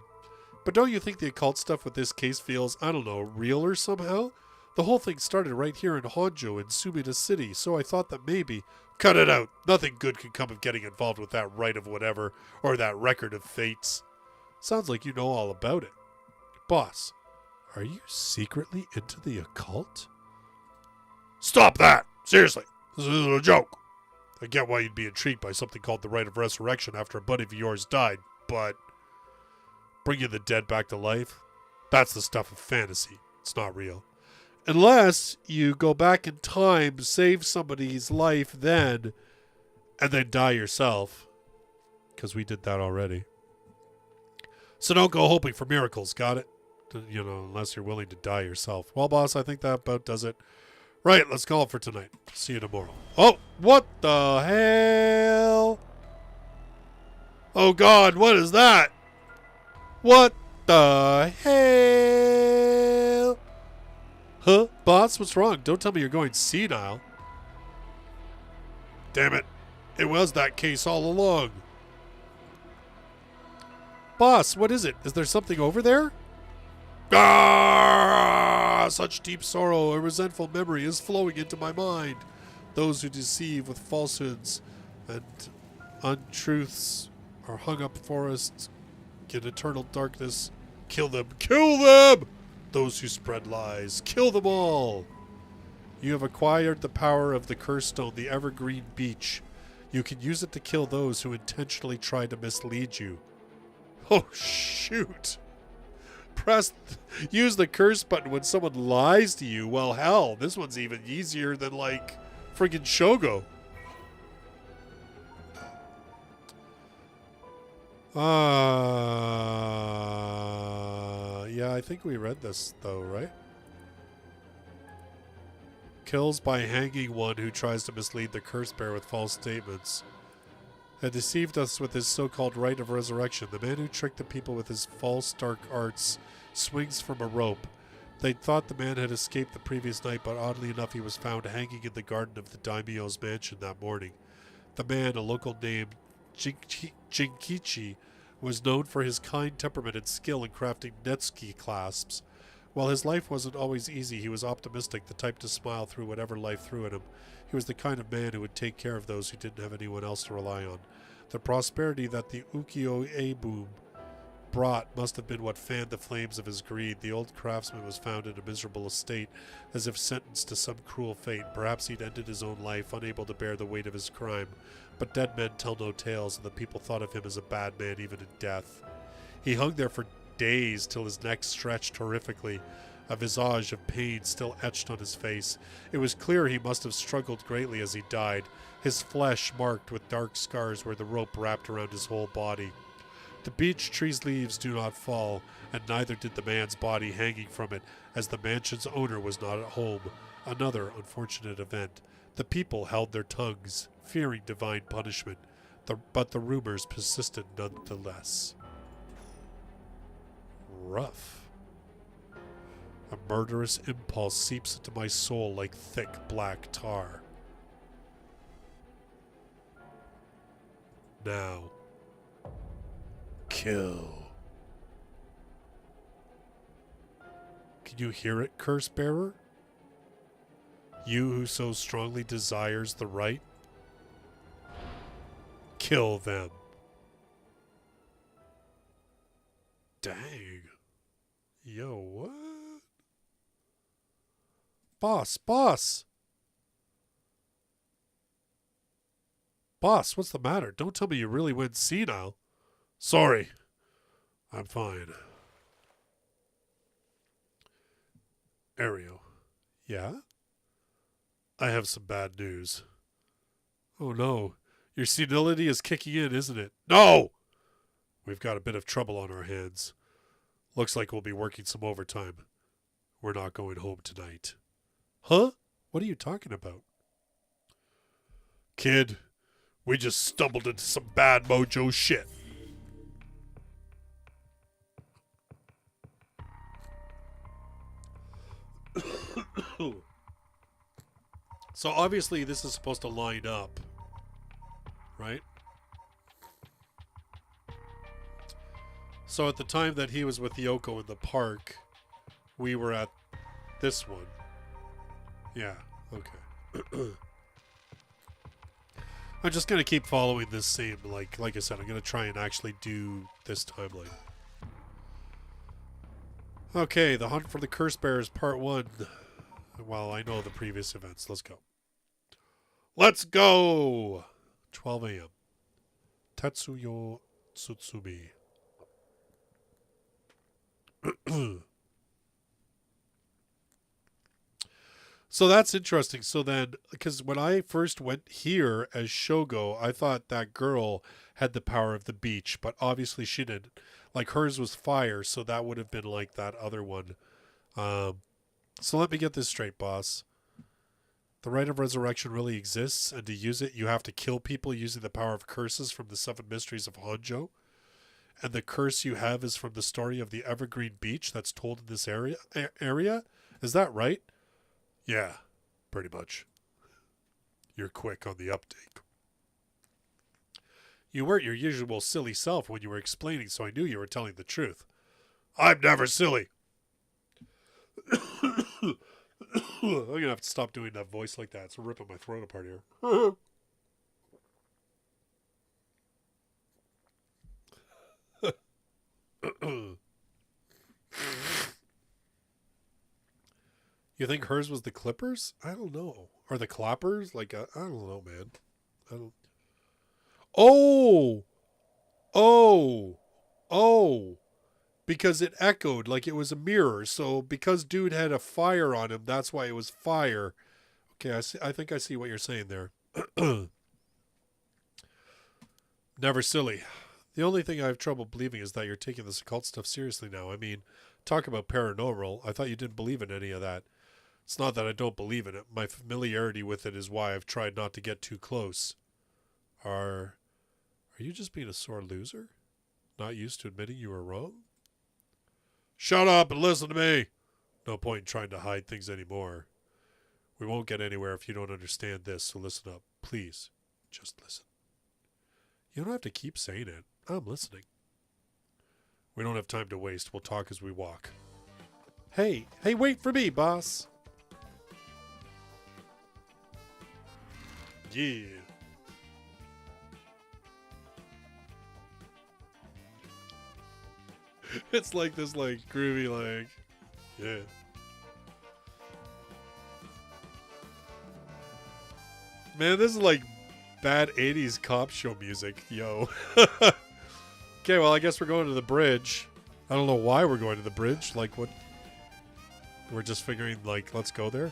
But don't you think the occult stuff with this case feels, I don't know, realer somehow? The whole thing started right here in Honjo in Sumida City, so I thought that maybe... Cut it out. Nothing good can come of getting involved with that rite of whatever, or that record of fates. Sounds like you know all about it. Boss, are you secretly into the occult? Stop that! Seriously, this isn't a joke. I get why you'd be intrigued by something called the rite of resurrection after a buddy of yours died, but... bringing the dead back to life? That's the stuff of fantasy. It's not real. Unless you go back in time, save somebody's life then, and then die yourself. Because we did that already. So don't go hoping for miracles, got it? You know, unless you're willing to die yourself. Well, boss, I think that about does it. Right, let's call it for tonight. See you tomorrow. Oh, what the hell? Oh, God, what is that? What the hell? Huh? Boss, what's wrong? Don't tell me you're going senile. Damn it. It was that case all along. Boss, what is it? Is there something over there? Ah! Such deep sorrow, a resentful memory is flowing into my mind. Those who deceive with falsehoods and untruths are hung up forests in eternal darkness. Kill them! Kill them! Those who spread lies, kill them all! You have acquired the power of the curse stone, the evergreen beach. You can use it to kill those who intentionally try to mislead you. Oh, shoot! Use the curse button when someone lies to you. Well, hell, this one's even easier than, like, friggin' Shogo. Yeah, I think we read this, though, right? Kills by hanging one who tries to mislead the curse bearer with false statements. Had deceived us with his so-called rite of resurrection. The man who tricked the people with his false dark arts swings from a rope. They'd thought the man had escaped the previous night, but oddly enough he was found hanging in the garden of the daimyo's mansion that morning. The man, a local named Jinkichi, was known for his kind temperament and skill in crafting netsuke clasps. While his life wasn't always easy, he was optimistic, the type to smile through whatever life threw at him. He was the kind of man who would take care of those who didn't have anyone else to rely on. The prosperity that the ukiyo-e boom brought must have been what fanned the flames of his greed. The old craftsman was found in a miserable estate, as if sentenced to some cruel fate. Perhaps he'd ended his own life, unable to bear the weight of his crime. But dead men tell no tales, and the people thought of him as a bad man even in death. He hung there for days till his neck stretched horrifically, a visage of pain still etched on his face. It was clear he must have struggled greatly as he died, his flesh marked with dark scars where the rope wrapped around his whole body. The beech tree's leaves do not fall, and neither did the man's body hanging from it, as the mansion's owner was not at home. Another unfortunate event. The people held their tongues, fearing divine punishment, but the rumors persisted nonetheless. Rough. A murderous impulse seeps into my soul like thick black tar. Now. Kill. Can you hear it, curse bearer? You who so strongly desires the right? Kill them. Dang. Yo, what? Boss, boss! Boss, what's the matter? Don't tell me you really went senile. Sorry. I'm fine. Ario. Yeah? I have some bad news. Oh no. Your senility is kicking in, isn't it? No! We've got a bit of trouble on our hands. Looks like we'll be working some overtime. We're not going home tonight. Huh? What are you talking about? Kid, we just stumbled into some bad mojo shit. So obviously this is supposed to line up, right? So at the time that he was with Yoko in the park, we were at this one. Yeah, okay. I'm just going to keep following this same, like I said, I'm going to try and actually do this timeline. Okay, the Hunt for the Curse Bearers Part 1. Well, I know the previous events. Let's go. Let's go! 12 a.m. Tatsuyo Tsutsumi. So that's interesting. So then, because when I first went here as Shogo, I thought that girl had the power of the beach, but obviously she didn't. Like hers was fire, so that would have been like that other one. So let me get this straight, boss. The right of resurrection really exists, and to use it, you have to kill people using the power of curses from the 7 mysteries of Honjo. And the curse you have is from the story of the Evergreen Beach that's told in this area? Is that right? Yeah, pretty much. You're quick on the uptake. You weren't your usual silly self when you were explaining, so I knew you were telling the truth. I'm never silly. I'm going to have to stop doing that voice like that. It's ripping my throat apart here. You think hers was the Clippers? I don't know. Or the Clappers? Like, I don't know, man. I don't. Oh! Oh! Oh! Because it echoed like it was a mirror. So because dude had a fire on him, that's why it was fire. Okay, I think I see what you're saying there. Never silly. The only thing I have trouble believing is that you're taking this occult stuff seriously now. I mean, talk about paranormal. I thought you didn't believe in any of that. It's not that I don't believe in it. My familiarity with it is why I've tried not to get too close. Are you just being a sore loser? Not used to admitting you were wrong? Shut up and listen to me. No point in trying to hide things anymore. We won't get anywhere if you don't understand this, so listen up. Please, just listen. You don't have to keep saying it. I'm listening. We don't have time to waste. We'll talk as we walk. Hey, wait for me, boss. Yeah. It's like this, like, groovy, like, yeah. Man, this is like bad 80s cop show music, yo. Okay, well, I guess we're going to the bridge. I don't know why we're going to the bridge. Like, what? We're just figuring, like, let's go there.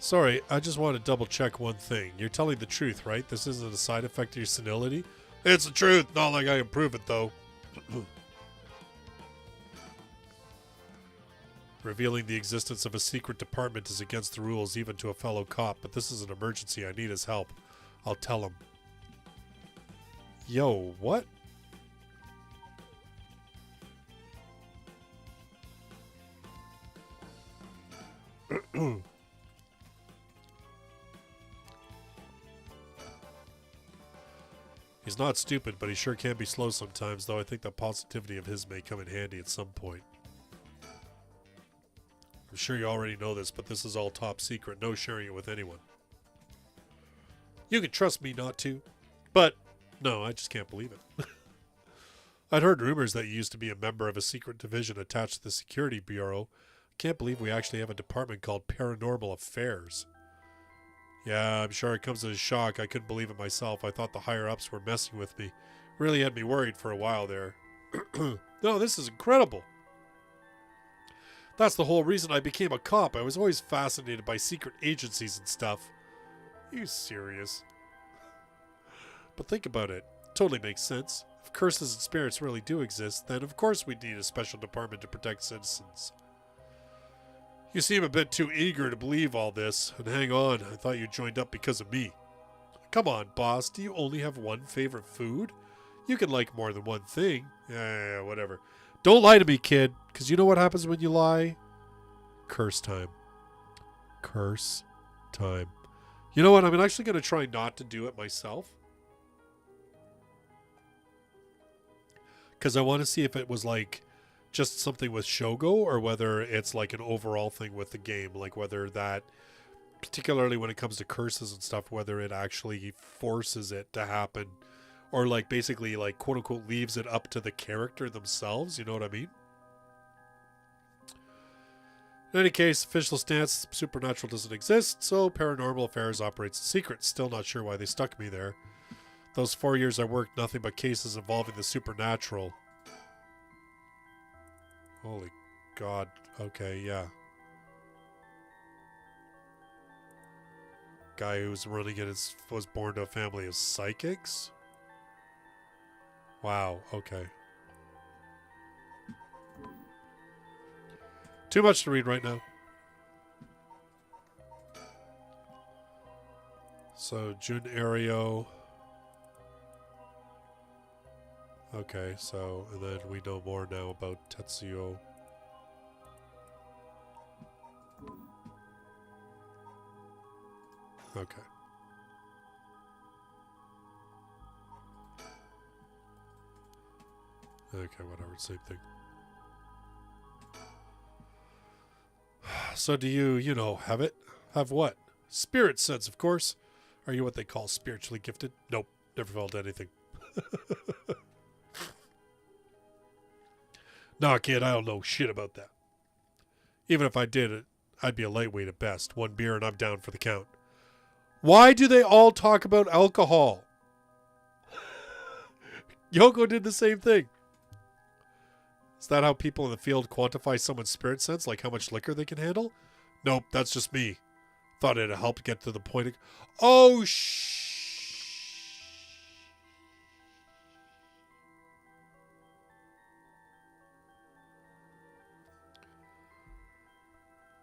Sorry, I just want to double check one thing. You're telling the truth, right? This isn't a side effect of your senility? It's the truth, not like I can prove it, though. Revealing the existence of a secret department is against the rules, even to a fellow cop, but this is an emergency. I need his help. I'll tell him. Yo, what? He's not stupid, but he sure can be slow sometimes, though I think that positivity of his may come in handy at some point. I'm sure you already know this, but this is all top secret. No sharing it with anyone. You can trust me not to. But, no, I just can't believe it. I'd heard rumors that you used to be a member of a secret division attached to the Security Bureau. Can't believe we actually have a department called Paranormal Affairs. Yeah, I'm sure it comes as a shock. I couldn't believe it myself. I thought the higher-ups were messing with me. Really had me worried for a while there. No, this is incredible. That's the whole reason I became a cop. I was always fascinated by secret agencies and stuff. Are you serious? But think about it. Totally makes sense. If curses and spirits really do exist, then of course we'd need a special department to protect citizens. You seem a bit too eager to believe all this. And hang on, I thought you joined up because of me. Come on, boss. Do you only have one favorite food? You can like more than one thing. Yeah, whatever. Don't lie to me, kid. Because you know what happens when you lie? Curse time. Curse time. You know what? I'm actually going to try not to do it myself. Because I want to see if it was like just something with Shogo or whether it's like an overall thing with the game. Like whether that, particularly when it comes to curses and stuff, whether it actually forces it to happen or like basically like quote unquote leaves it up to the character themselves. You know what I mean? In any case, official stance, supernatural doesn't exist, so Paranormal Affairs operates in secret. Still not sure why they stuck me there. Those 4 years I worked, nothing but cases involving the supernatural. Holy God. Okay, yeah. Guy who was running it was born to a family of psychics? Wow, okay. Too much to read right now. So, Jun Ario. Okay, so, and then we know more now about Tetsuo. Okay. Okay, whatever, same thing. So do you know, have it? Have what? Spirit sense, of course. Are you what they call spiritually gifted? Nope, never felt anything. Nah, kid, I don't know shit about that. Even if I did it, I'd be a lightweight at best. One beer and I'm down for the count. Why do they all talk about alcohol? Yoko did the same thing. Is that how people in the field quantify someone's spirit sense? Like how much liquor they can handle? Nope, that's just me. Thought it'd help get to the point of... Oh,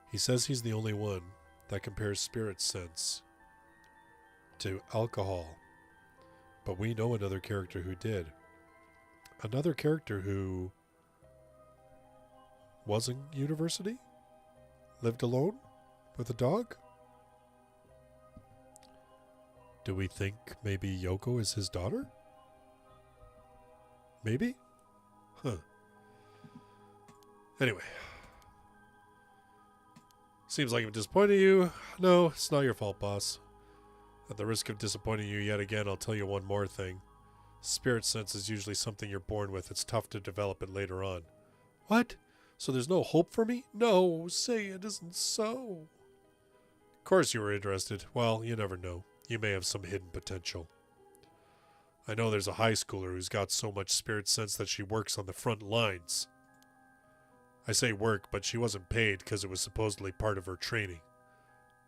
He says he's the only one that compares spirit sense to alcohol. But we know another character who did. Another character who was in university? Lived alone? With a dog? Do we think maybe Yoko is his daughter? Maybe? Huh. Anyway. Seems like I'm disappointing you. No, it's not your fault, boss. At the risk of disappointing you yet again, I'll tell you one more thing. Spirit sense is usually something you're born with. It's tough to develop it later on. What? So there's no hope for me? No, say it isn't so. Of course you were interested. Well, you never know. You may have some hidden potential. I know there's a high schooler who's got so much spirit sense that she works on the front lines. I say work, but she wasn't paid because it was supposedly part of her training.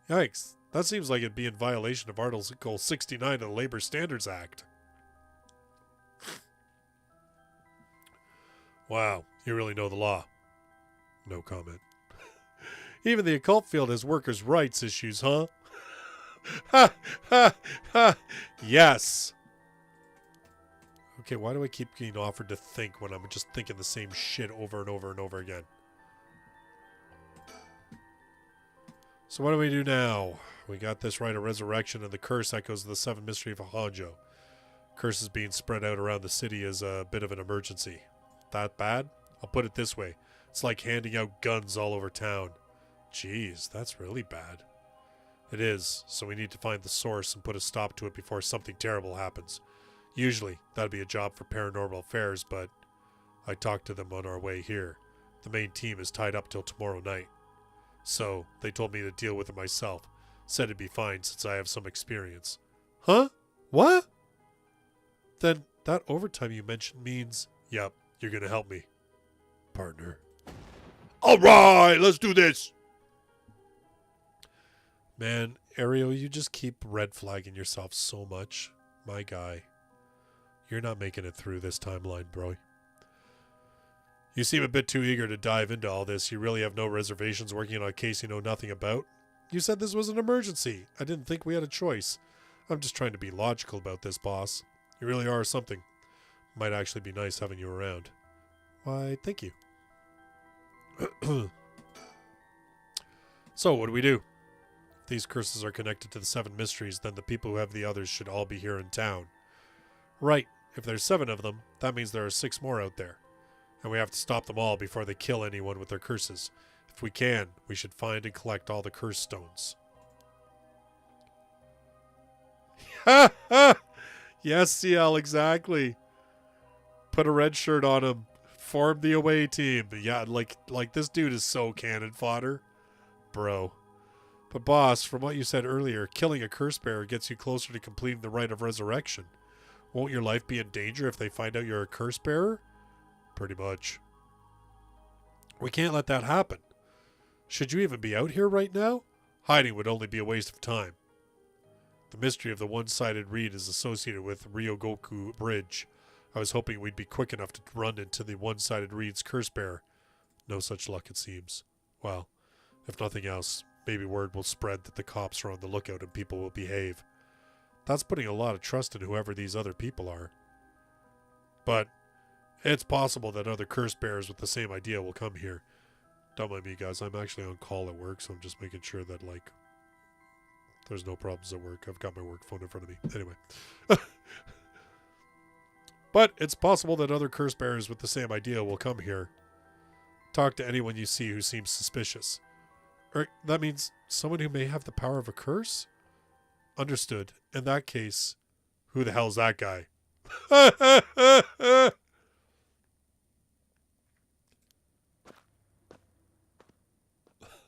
Yikes. That seems like it'd be in violation of Article 69 of the Labor Standards Act. Wow, you really know the law. No comment. Even the occult field has workers' rights issues, huh? Ha! Ha! Ha! Yes! Okay, why do I keep getting offered to think when I'm just thinking the same shit over and over and over again? So what do we do now? We got this right, a resurrection, and the curse echoes of the seven mystery of Honjo. Curses being spread out around the city is a bit of an emergency. That bad? I'll put it this way. It's like handing out guns all over town. Jeez, that's really bad. It is, so we need to find the source and put a stop to it before something terrible happens. Usually, that'd be a job for Paranormal Affairs, but I talked to them on our way here. The main team is tied up till tomorrow night. So, they told me to deal with it myself. Said it'd be fine since I have some experience. Huh? What? Then that overtime you mentioned means... Yep, you're gonna help me. Partner. Alright, let's do this! Man, Ariel, you just keep red flagging yourself so much. My guy. You're not making it through this timeline, bro. You seem a bit too eager to dive into all this. You really have no reservations working on a case you know nothing about? You said this was an emergency. I didn't think we had a choice. I'm just trying to be logical about this, boss. You really are something. Might actually be nice having you around. Why, thank you. So, what do we do? If these curses are connected to the 7 mysteries, then the people who have the others should all be here in town. Right. If there's 7 of them, that means there are 6 more out there. And we have to stop them all before they kill anyone with their curses. If we can, we should find and collect all the curse stones. Ha ha! Yes, CL, exactly. Put a red shirt on him. Form the away team. Yeah, like this dude is so cannon fodder. Bro. But boss, from what you said earlier, killing a curse bearer gets you closer to completing the rite of resurrection. Won't your life be in danger if they find out you're a curse bearer? Pretty much. We can't let that happen. Should you even be out here right now? Hiding would only be a waste of time. The mystery of the one-sided reed is associated with Ryogoku Bridge. I was hoping we'd be quick enough to run into the one-sided reed's curse bearer. No such luck, it seems. Well, if nothing else, maybe word will spread that the cops are on the lookout and people will behave. That's putting a lot of trust in whoever these other people are. But it's possible that other curse bearers with the same idea will come here. Don't mind me, guys. I'm actually on call at work, so I'm just making sure that, like, there's no problems at work. I've got my work phone in front of me. Anyway. But it's possible that other curse bearers with the same idea will come here. Talk to anyone you see who seems suspicious. Or that means someone who may have the power of a curse? Understood. In that case, who the hell's that guy?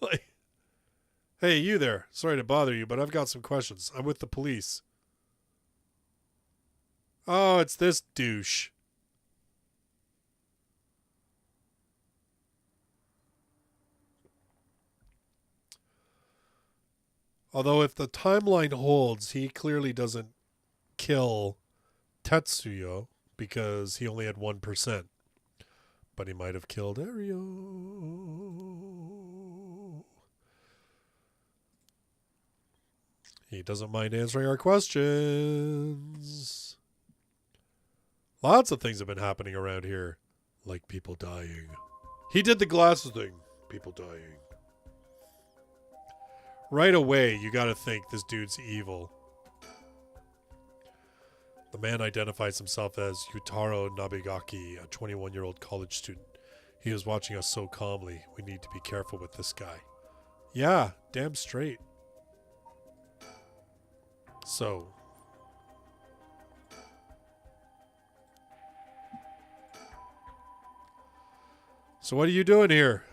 Like, hey, you there. Sorry to bother you, but I've got some questions. I'm with the police. Oh, it's this douche. Although if the timeline holds, he clearly doesn't kill Tetsuya because he only had 1%. But he might have killed Ario. He doesn't mind answering our questions. Lots of things have been happening around here. Like people dying. He did the glasses thing. People dying. Right away, you gotta think this dude's evil. The man identifies himself as Yutaro Nabigaki, a 21-year-old college student. He was watching us so calmly. We need to be careful with this guy. Yeah, damn straight. So what are you doing here?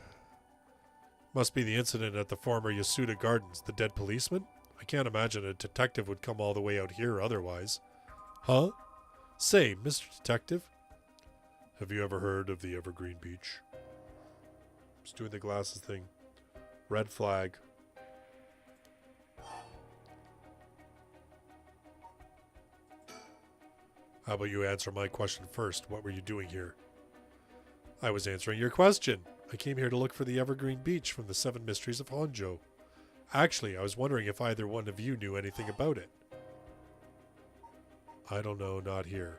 Must be the incident at the former Yasuda Gardens, the dead policeman? I can't imagine a detective would come all the way out here otherwise. Huh? Say, Mr. Detective, have you ever heard of the Evergreen Beach? Just doing the glasses thing. Red flag. How about you answer my question first? What were you doing here? I was answering your question. I came here to look for the Evergreen Beach from the 7 Mysteries of Honjo. Actually, I was wondering if either one of you knew anything about it. I don't know, not here.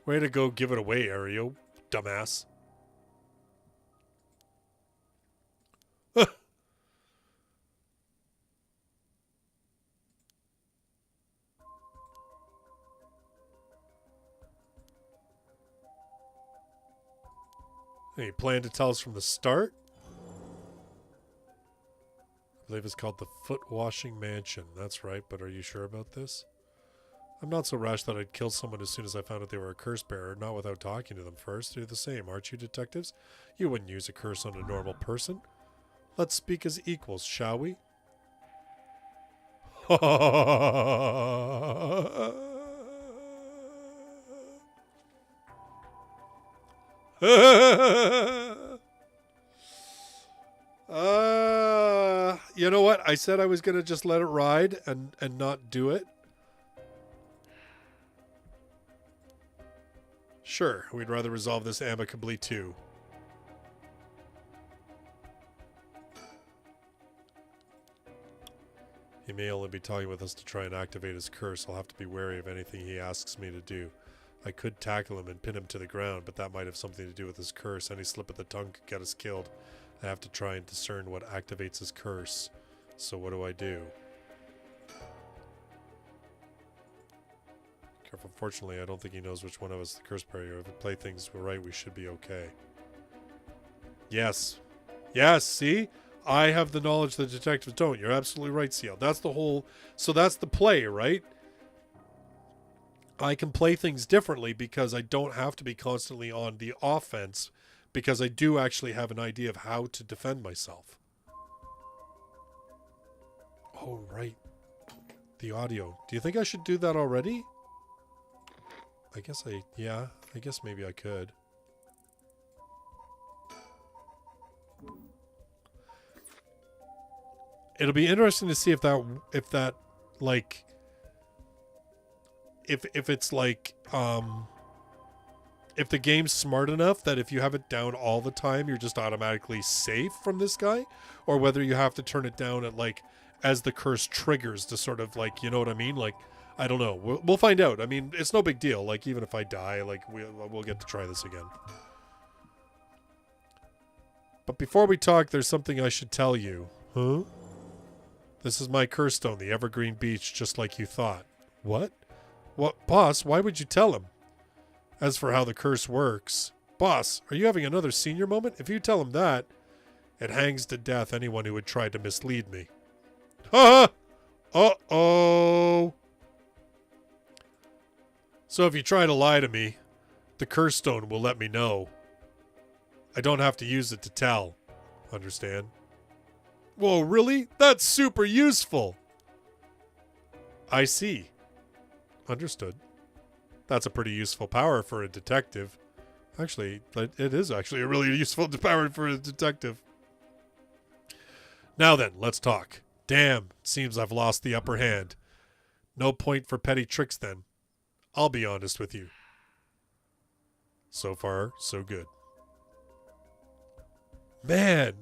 Way to go give it away, Ario, dumbass. Hey, you plan to tell us from the start? I believe it's called the Foot Washing Mansion. That's right, but are you sure about this? I'm not so rash that I'd kill someone as soon as I found out they were a curse bearer, not without talking to them first. You're the same, aren't you, detectives? You wouldn't use a curse on a normal person. Let's speak as equals, shall we? You know what? I said I was going to just let it ride and not do it. Sure, we'd rather resolve this amicably too. He may only be talking with us to try and activate his curse. I'll have to be wary of anything he asks me to do. I could tackle him and pin him to the ground, but that might have something to do with his curse. Any slip of the tongue could get us killed. I have to try and discern what activates his curse. So what do I do? Careful. Fortunately, I don't think he knows which one of us is the curse bearer. If we play things right, we should be okay. Yes. Yes, see? I have the knowledge the detectives don't. You're absolutely right, Seal. That's the whole... So that's the play, right? I can play things differently because I don't have to be constantly on the offense, because I do actually have an idea of how to defend myself. Oh, right. The audio. Do you think I should do that already? I guess yeah, I guess maybe I could. It'll be interesting to see if that like if it's like if the game's smart enough that if you have it down all the time you're just automatically safe from this guy, or whether you have to turn it down at like as the curse triggers to sort of like, you know what I mean? Like, I don't know. We'll find out. I mean, it's no big deal. Like, even if I die, like we'll get to try this again. But before we talk, there's something I should tell you. Huh? This is my curse stone, the Evergreen Beach, just like you thought. What? What, boss? Why would you tell him? As for how the curse works... Boss, are you having another senior moment? If you tell him that, it hangs to death anyone who would try to mislead me. Ha! Uh-oh! So if you try to lie to me, the curse stone will let me know. I don't have to use it to tell. Understand? Whoa, really? That's super useful! I see. Understood. That's a pretty useful power for a detective. Actually, it is actually a really useful power for a detective. Now then, let's talk. Damn, seems I've lost the upper hand. No point for petty tricks then. I'll be honest with you. So far, so good. Man!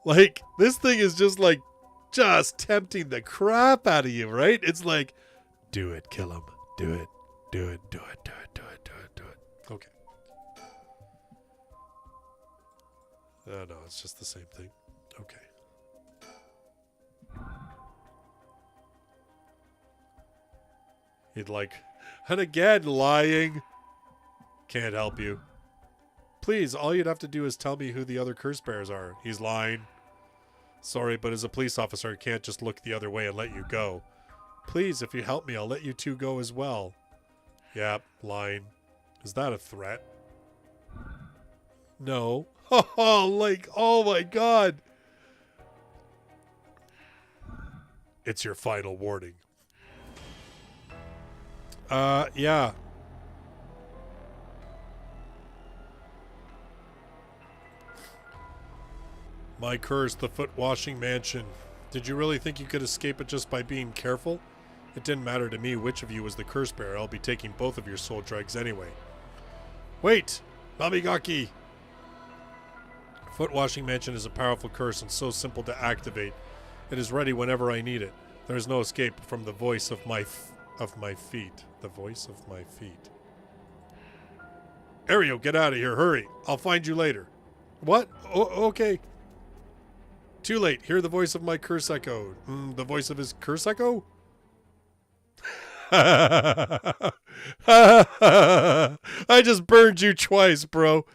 Like, this thing is just like, just tempting the crap out of you, right? It's like, do it, kill him. Do it, do it, do it, do it, do it, do it, do it. Okay. No, it's just the same thing. Okay. He'd like, and again, lying. Can't help you. Please, all you'd have to do is tell me who the other curse bearers are. He's lying. Sorry, but as a police officer, I can't just look the other way and let you go. Please, if you help me, I'll let you two go as well. Yep, lying. Is that a threat? No. Oh, like, oh my god. It's your final warning. Yeah. My curse, the Foot Washing Mansion. Did you really think you could escape it just by being careful? It didn't matter to me which of you was the curse bearer. I'll be taking both of your soul dregs anyway. Wait! Namigaki! Foot Washing Mansion is a powerful curse and so simple to activate. It is ready whenever I need it. There is no escape from the voice of my feet. The voice of my feet. Ariel, get out of here. Hurry. I'll find you later. What? Okay. Too late. Hear the voice of my curse echo. The voice of his curse echo? I just burned you twice, bro.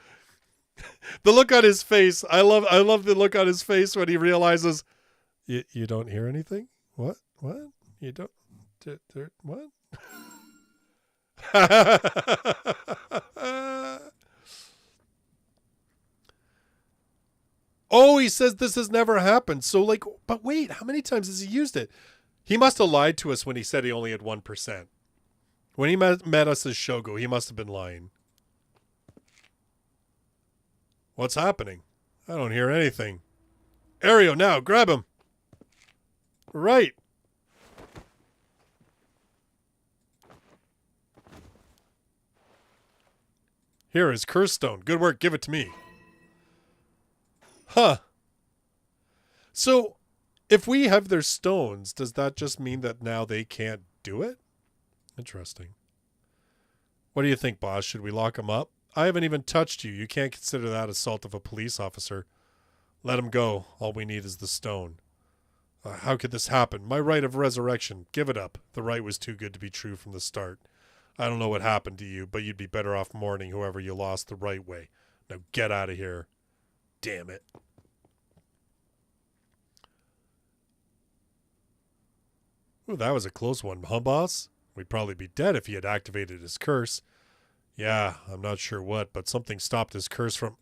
The look on his face. I love the look on his face when he realizes you don't hear anything? What? You don't what? Oh, he says this has never happened. So, like, but wait, how many times has he used it? He must have lied to us when he said he only had 1%. When he met us as Shogo, he must have been lying. What's happening? I don't hear anything. Ario, now, grab him. Right. Here is curse stone. Good work. Give it to me. Huh. So, if we have their stones, does that just mean that now they can't do it? Interesting. What do you think, boss? Should we lock him up? I haven't even touched you. You can't consider that assault of a police officer. Let him go. All we need is the stone. How could this happen? My right of resurrection. Give it up. The right was too good to be true from the start. I don't know what happened to you, but you'd be better off mourning whoever you lost the right way. Now get out of here. Damn it. Ooh, that was a close one, huh, boss? We'd probably be dead if he had activated his curse. Yeah, I'm not sure what, but something stopped his curse from...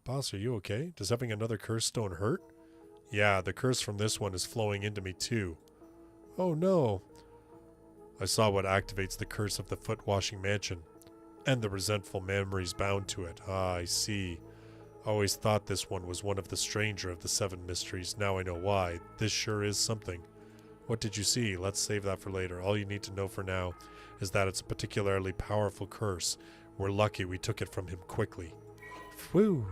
Boss, are you okay? Does having another curse stone hurt? Yeah, the curse from this one is flowing into me too. Oh no. I saw what activates the curse of the foot-washing mansion, and the resentful memories bound to it. Ah, I see. I always thought this one was one of the stranger of the 7 mysteries. Now I know why. This sure is something. What did you see? Let's save that for later. All you need to know for now is that it's a particularly powerful curse. We're lucky we took it from him quickly. Whew.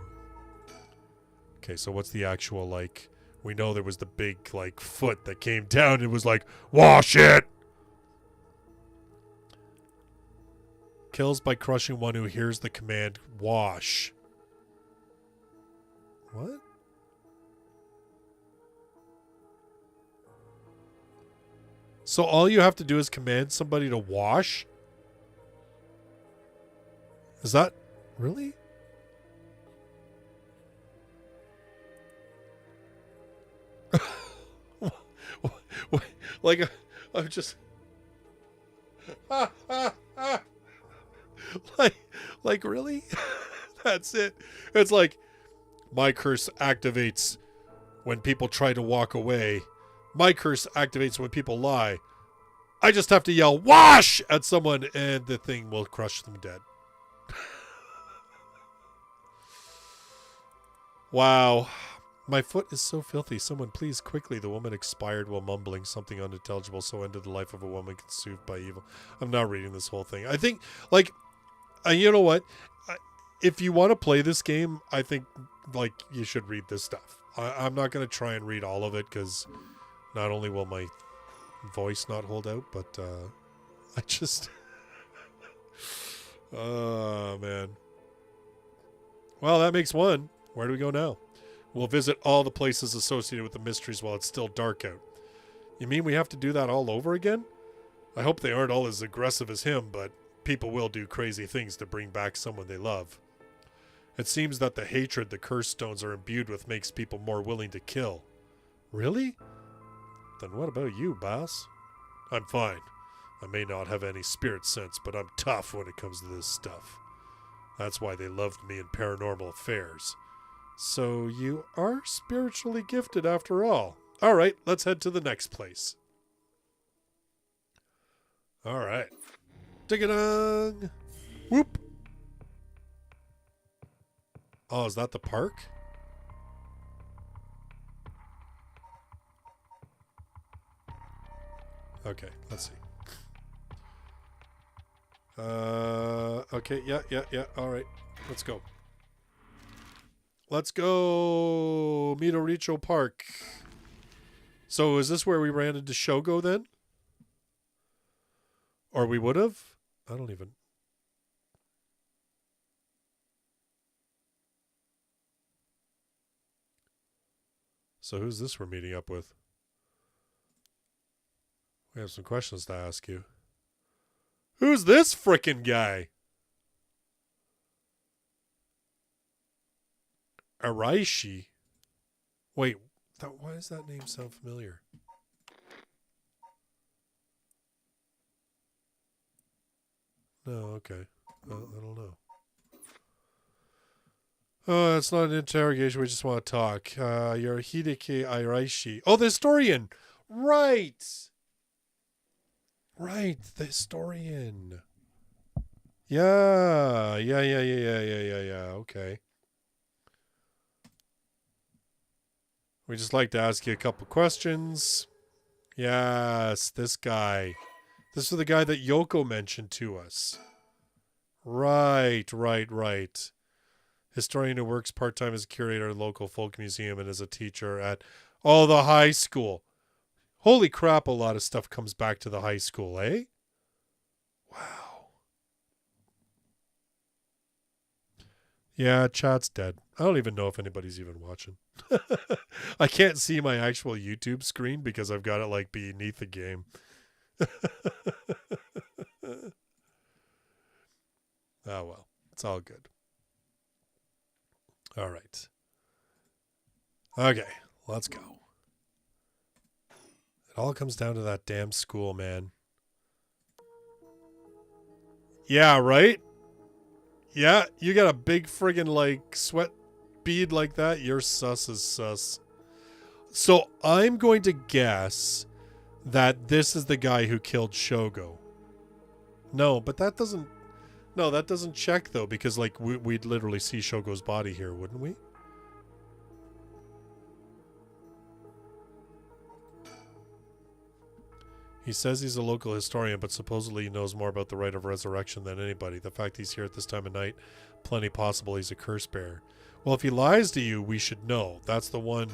Okay, so what's the actual, like... We know there was the big, like, foot that came down and was like, wash it! Kills by crushing one who hears the command, wash. What? So all you have to do is command somebody to wash? Is that... Really? Like, I'm just... like really? That's it. It's like, my curse activates when people try to walk away. My curse activates when people lie. I just have to yell, wash! At someone, and the thing will crush them dead. Wow. My foot is so filthy. Someone please quickly. The woman expired while mumbling something unintelligible. So ended the life of a woman consumed by evil. I'm not reading this whole thing. I think, like, you know what? If you want to play this game, I think, like, you should read this stuff. I'm not going to try and read all of it because not only will my voice not hold out, but I just... Oh, man. Well, that makes one. Where do we go now? We'll visit all the places associated with the mysteries while it's still dark out. You mean we have to do that all over again? I hope they aren't all as aggressive as him, but people will do crazy things to bring back someone they love. It seems that the hatred the curse stones are imbued with makes people more willing to kill. Really? Then what about you, boss? I'm fine. I may not have any spirit sense, but I'm tough when it comes to this stuff. That's why they loved me in Paranormal Affairs. So you are spiritually gifted after all. All right, let's head to the next place. All right. Ding-a-dong. Whoop. Oh, is that the park? Okay, let's see. Okay, yeah. All right, let's go. Let's go, Midoricho Park. So is this where we ran into Shogo then? Or we would have? I don't even... So who's this we're meeting up with? We have some questions to ask you. Who's this frickin' guy? Araishi? Wait, why does that name sound familiar? No, okay. I don't know. Oh, it's not an interrogation. We just want to talk. You're Hideki Araishi. Oh, the historian! Right! Right, the historian. Yeah. Okay. We just like to ask you a couple questions. Yes, this guy. This is the guy that Yoko mentioned to us. Right. Historian who works part-time as a curator at a local folk museum and as a teacher at, the high school. Holy crap, a lot of stuff comes back to the high school, eh? Wow. Yeah, chat's dead. I don't even know if anybody's even watching. I can't see my actual YouTube screen because I've got it like beneath the game. Oh well, it's all good. All right. Okay, let's go. It all comes down to that damn school, man. Yeah, right? Yeah, you got a big friggin' like sweat bead like that. You're sus as sus. So I'm going to guess that this is the guy who killed Shogo. No, but that doesn't... No, that doesn't check, though, because, like, we'd literally see Shogo's body here, wouldn't we? He says he's a local historian, but supposedly he knows more about the rite of resurrection than anybody. The fact he's here at this time of night, plenty possible he's a curse bearer. Well, if he lies to you, we should know. That's the one...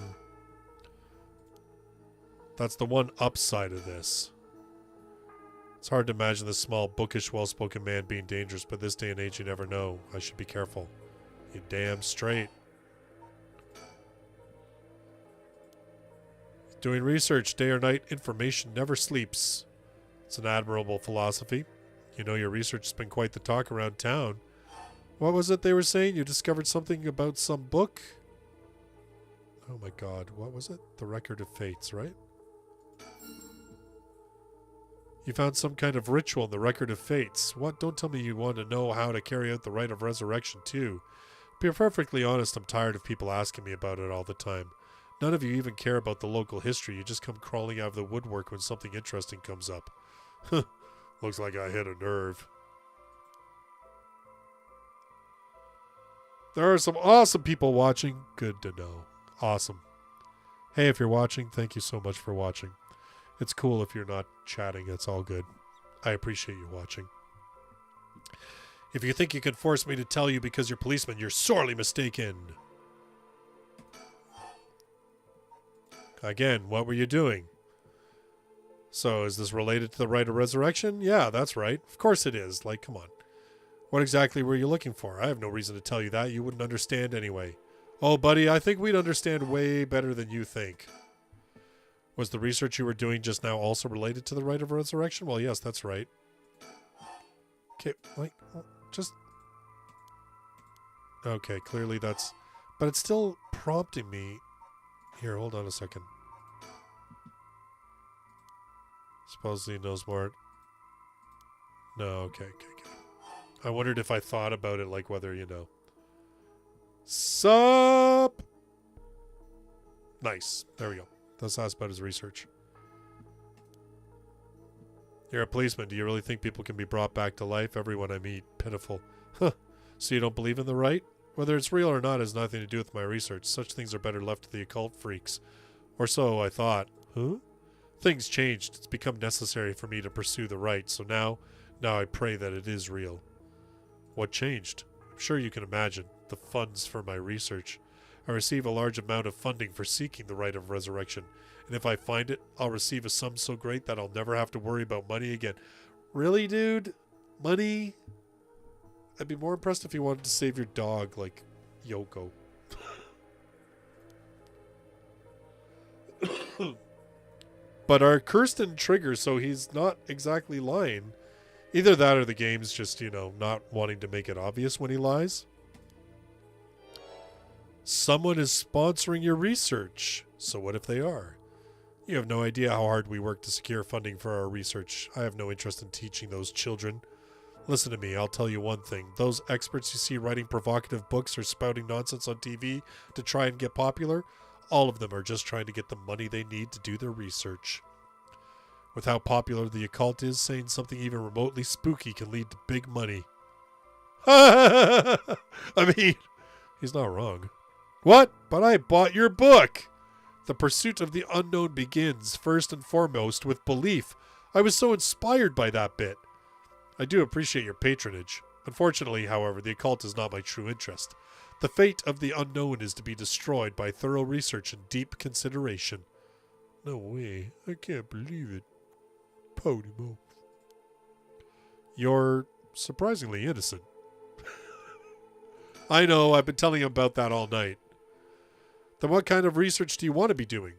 That's the one upside of this. It's hard to imagine this small, bookish, well-spoken man being dangerous, but this day and age you never know. I should be careful. You damn straight. Doing research day or night, information never sleeps. It's an admirable philosophy. You know, your research has been quite the talk around town. What was it they were saying? You discovered something about some book? Oh my god, what was it? The Record of Fates, right? You found some kind of ritual in the Record of Fates. What? Don't tell me you want to know how to carry out the rite of resurrection, too. To be perfectly honest, I'm tired of people asking me about it all the time. None of you even care about the local history. You just come crawling out of the woodwork when something interesting comes up. Looks like I hit a nerve. There are some awesome people watching. Good to know. Awesome. Hey, if you're watching, thank you so much for watching. It's cool if you're not chatting. It's all good. I appreciate you watching. If you think you can force me to tell you because you're policeman, you're sorely mistaken. Again, what were you doing? So, is this related to the rite of resurrection? Yeah, that's right. Of course it is. Like, come on. What exactly were you looking for? I have no reason to tell you that. You wouldn't understand anyway. Oh, buddy, I think we'd understand way better than you think. Was the research you were doing just now also related to the rite of resurrection? Well, yes, that's right. Okay, like, just... Okay, clearly that's... But it's still prompting me... Here, hold on a second. Supposedly he knows more... No, okay. I wondered if I thought about it, like whether, you know... Sup? Nice. There we go. That's us about his research. You're a policeman. Do you really think people can be brought back to life? Everyone I meet, pitiful. Huh. So you don't believe in the right? Whether it's real or not has nothing to do with my research. Such things are better left to the occult freaks. Or so I thought. Huh? Things changed. It's become necessary for me to pursue the right. So now I pray that it is real. What changed? I'm sure you can imagine. The funds for my research. I receive a large amount of funding for seeking the rite of resurrection, and if I find it, I'll receive a sum so great that I'll never have to worry about money again. Really, dude? Money? I'd be more impressed if you wanted to save your dog, like Yoko. But our Kirsten triggers, so he's not exactly lying. Either that or the game's just, not wanting to make it obvious when he lies. Someone is sponsoring your research. So what if they are? You have no idea how hard we work to secure funding for our research. I have no interest in teaching those children. Listen to me, I'll tell you one thing. Those experts you see writing provocative books or spouting nonsense on TV to try and get popular, all of them are just trying to get the money they need to do their research. With how popular the occult is, saying something even remotely spooky can lead to big money. I mean, he's not wrong. What? But I bought your book! The pursuit of the unknown begins, first and foremost, with belief. I was so inspired by that bit. I do appreciate your patronage. Unfortunately, however, the occult is not my true interest. The fate of the unknown is to be destroyed by thorough research and deep consideration. No way. I can't believe it. Pouty mouth. You're surprisingly innocent. I know, I've been telling him about that all night. Then what kind of research do you want to be doing?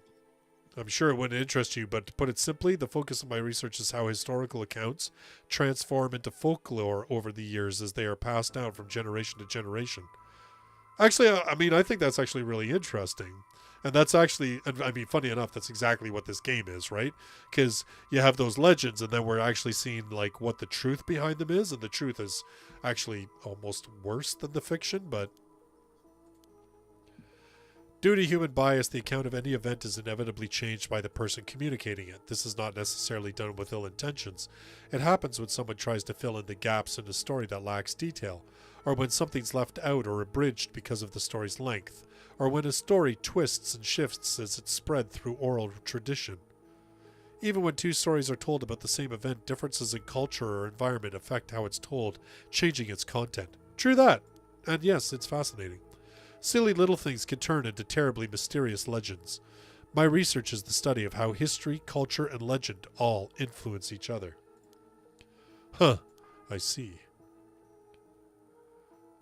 I'm sure it wouldn't interest you, but to put it simply, the focus of my research is how historical accounts transform into folklore over the years as they are passed down from generation to generation. Actually, I think that's actually really interesting. And that's actually, funny enough, that's exactly what this game is, right? Because you have those legends, and then we're actually seeing, like, what the truth behind them is, and the truth is actually almost worse than the fiction, but... Due to human bias, the account of any event is inevitably changed by the person communicating it. This is not necessarily done with ill intentions. It happens when someone tries to fill in the gaps in a story that lacks detail, or when something's left out or abridged because of the story's length, or when a story twists and shifts as it's spread through oral tradition. Even when two stories are told about the same event, differences in culture or environment affect how it's told, changing its content. True that. And yes, it's fascinating. Silly little things can turn into terribly mysterious legends. My research is the study of how history, culture, and legend all influence each other. Huh, I see.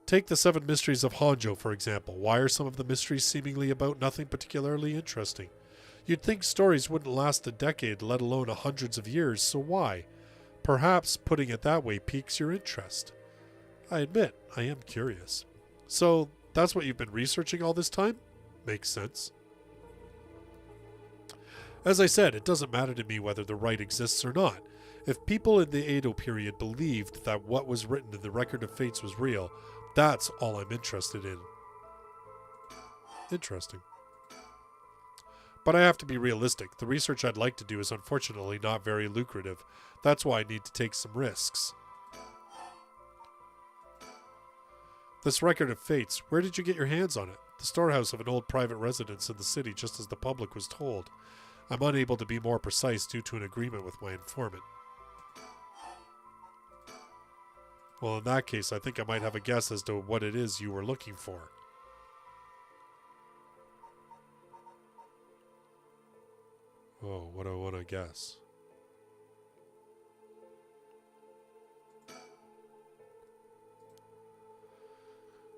Take the 7 Mysteries of Honjo, for example. Why are some of the mysteries seemingly about nothing particularly interesting? You'd think stories wouldn't last a decade, let alone hundreds of years, so why? Perhaps putting it that way piques your interest. I admit, I am curious. So, that's what you've been researching all this time? Makes sense. As I said, it doesn't matter to me whether the right exists or not. If people in the Edo period believed that what was written in the Record of Fates was real, that's all I'm interested in. Interesting. But I have to be realistic. The research I'd like to do is unfortunately not very lucrative. That's why I need to take some risks. This Record of Fates, where did you get your hands on it? The storehouse of an old private residence in the city, just as the public was told. I'm unable to be more precise due to an agreement with my informant. Well, in that case, I think I might have a guess as to what it is you were looking for. Oh, what do I want to guess?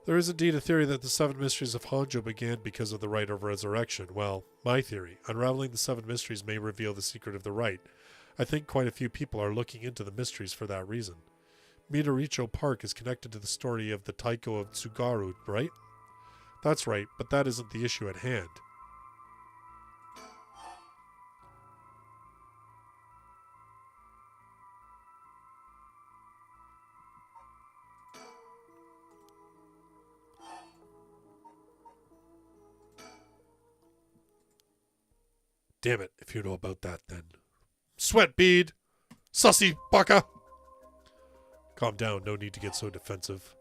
There is indeed a theory that the 7 Mysteries of Honjo began because of the rite of resurrection. Well, my theory. Unraveling the 7 mysteries may reveal the secret of the rite. I think quite a few people are looking into the mysteries for that reason. Midoricho Park is connected to the story of the Taiko of Tsugaru, right? That's right, but that isn't the issue at hand. Damn it, if you know about that then. Sweat bead! Sussy baka! Calm down, no need to get so defensive.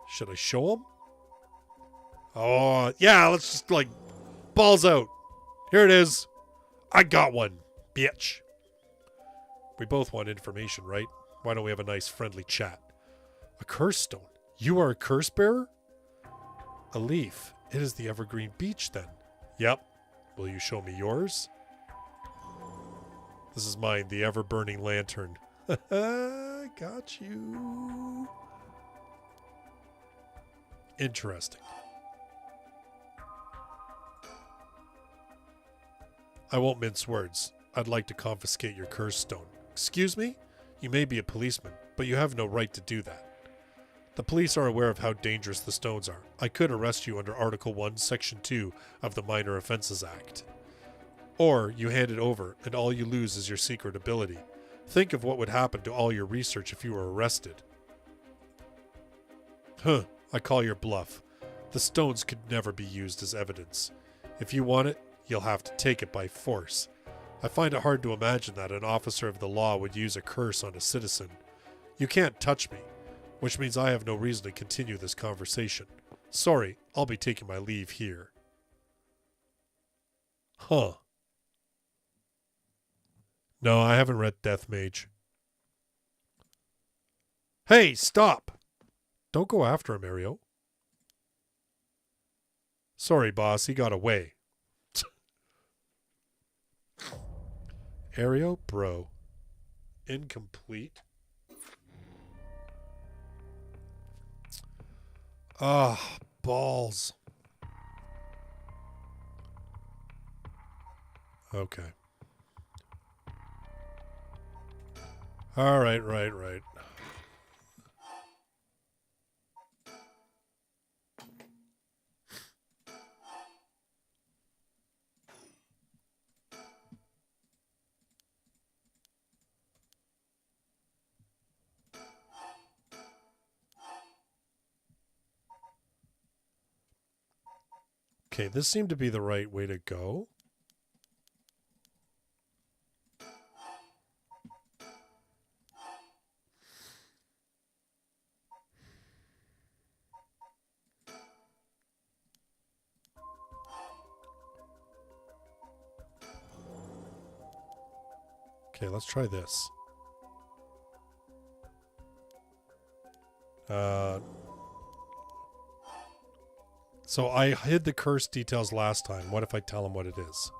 Should I show him? Oh, yeah, let's just, balls out. Here it is. I got one, bitch. We both want information, right? Why don't we have a nice friendly chat? A curse stone? You are a curse bearer? A leaf. It is the evergreen beech, then. Yep. Will you show me yours? This is mine, the ever-burning lantern. Got you. Interesting. I won't mince words. I'd like to confiscate your curse stone. Excuse me? You may be a policeman, but you have no right to do that. The police are aware of how dangerous the stones are. I could arrest you under Article 1, Section 2 of the Minor Offences Act. Or you hand it over, and all you lose is your secret ability. Think of what would happen to all your research if you were arrested. I call your bluff. The stones could never be used as evidence. If you want it, you'll have to take it by force. I find it hard to imagine that an officer of the law would use a curse on a citizen. You can't touch me, which means I have no reason to continue this conversation. Sorry, I'll be taking my leave here. Huh. No, I haven't read Death Mage. Hey, stop! Don't go after him, Ario. Sorry, boss, he got away. Ario, bro. Incomplete. Ah, balls. Okay. All right, right. Okay, this seemed to be the right way to go. Okay, let's try this. So I hid the curse details last time. What if I tell him what it is?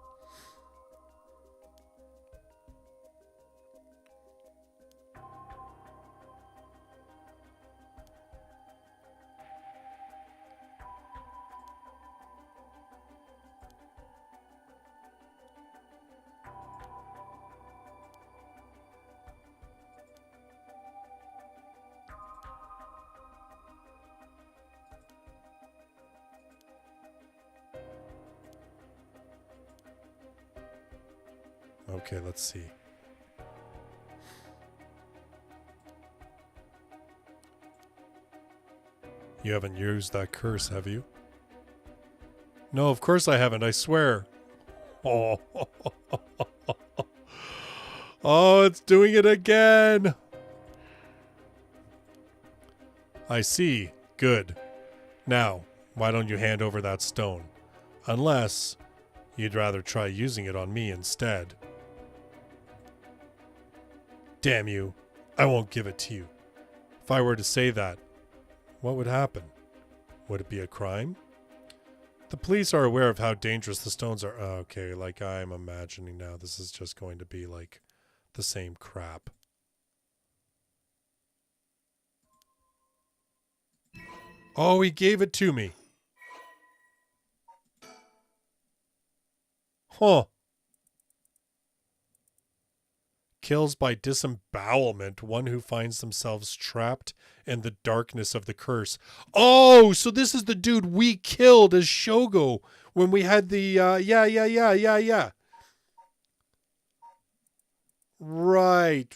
Okay, let's see. You haven't used that curse, have you? No, of course I haven't, I swear. Oh, oh, it's doing it again. I see. Good. Now, why don't you hand over that stone? Unless you'd rather try using it on me instead. Damn you. I won't give it to you. If I were to say that, what would happen? Would it be a crime? The police are aware of how dangerous the stones are. Oh, okay, like I'm imagining now this is just going to be like the same crap. Oh, he gave it to me. Huh. Kills by disembowelment, one who finds themselves trapped in the darkness of the curse. Oh, so this is the dude we killed as Shogo when we had the, yeah. Right.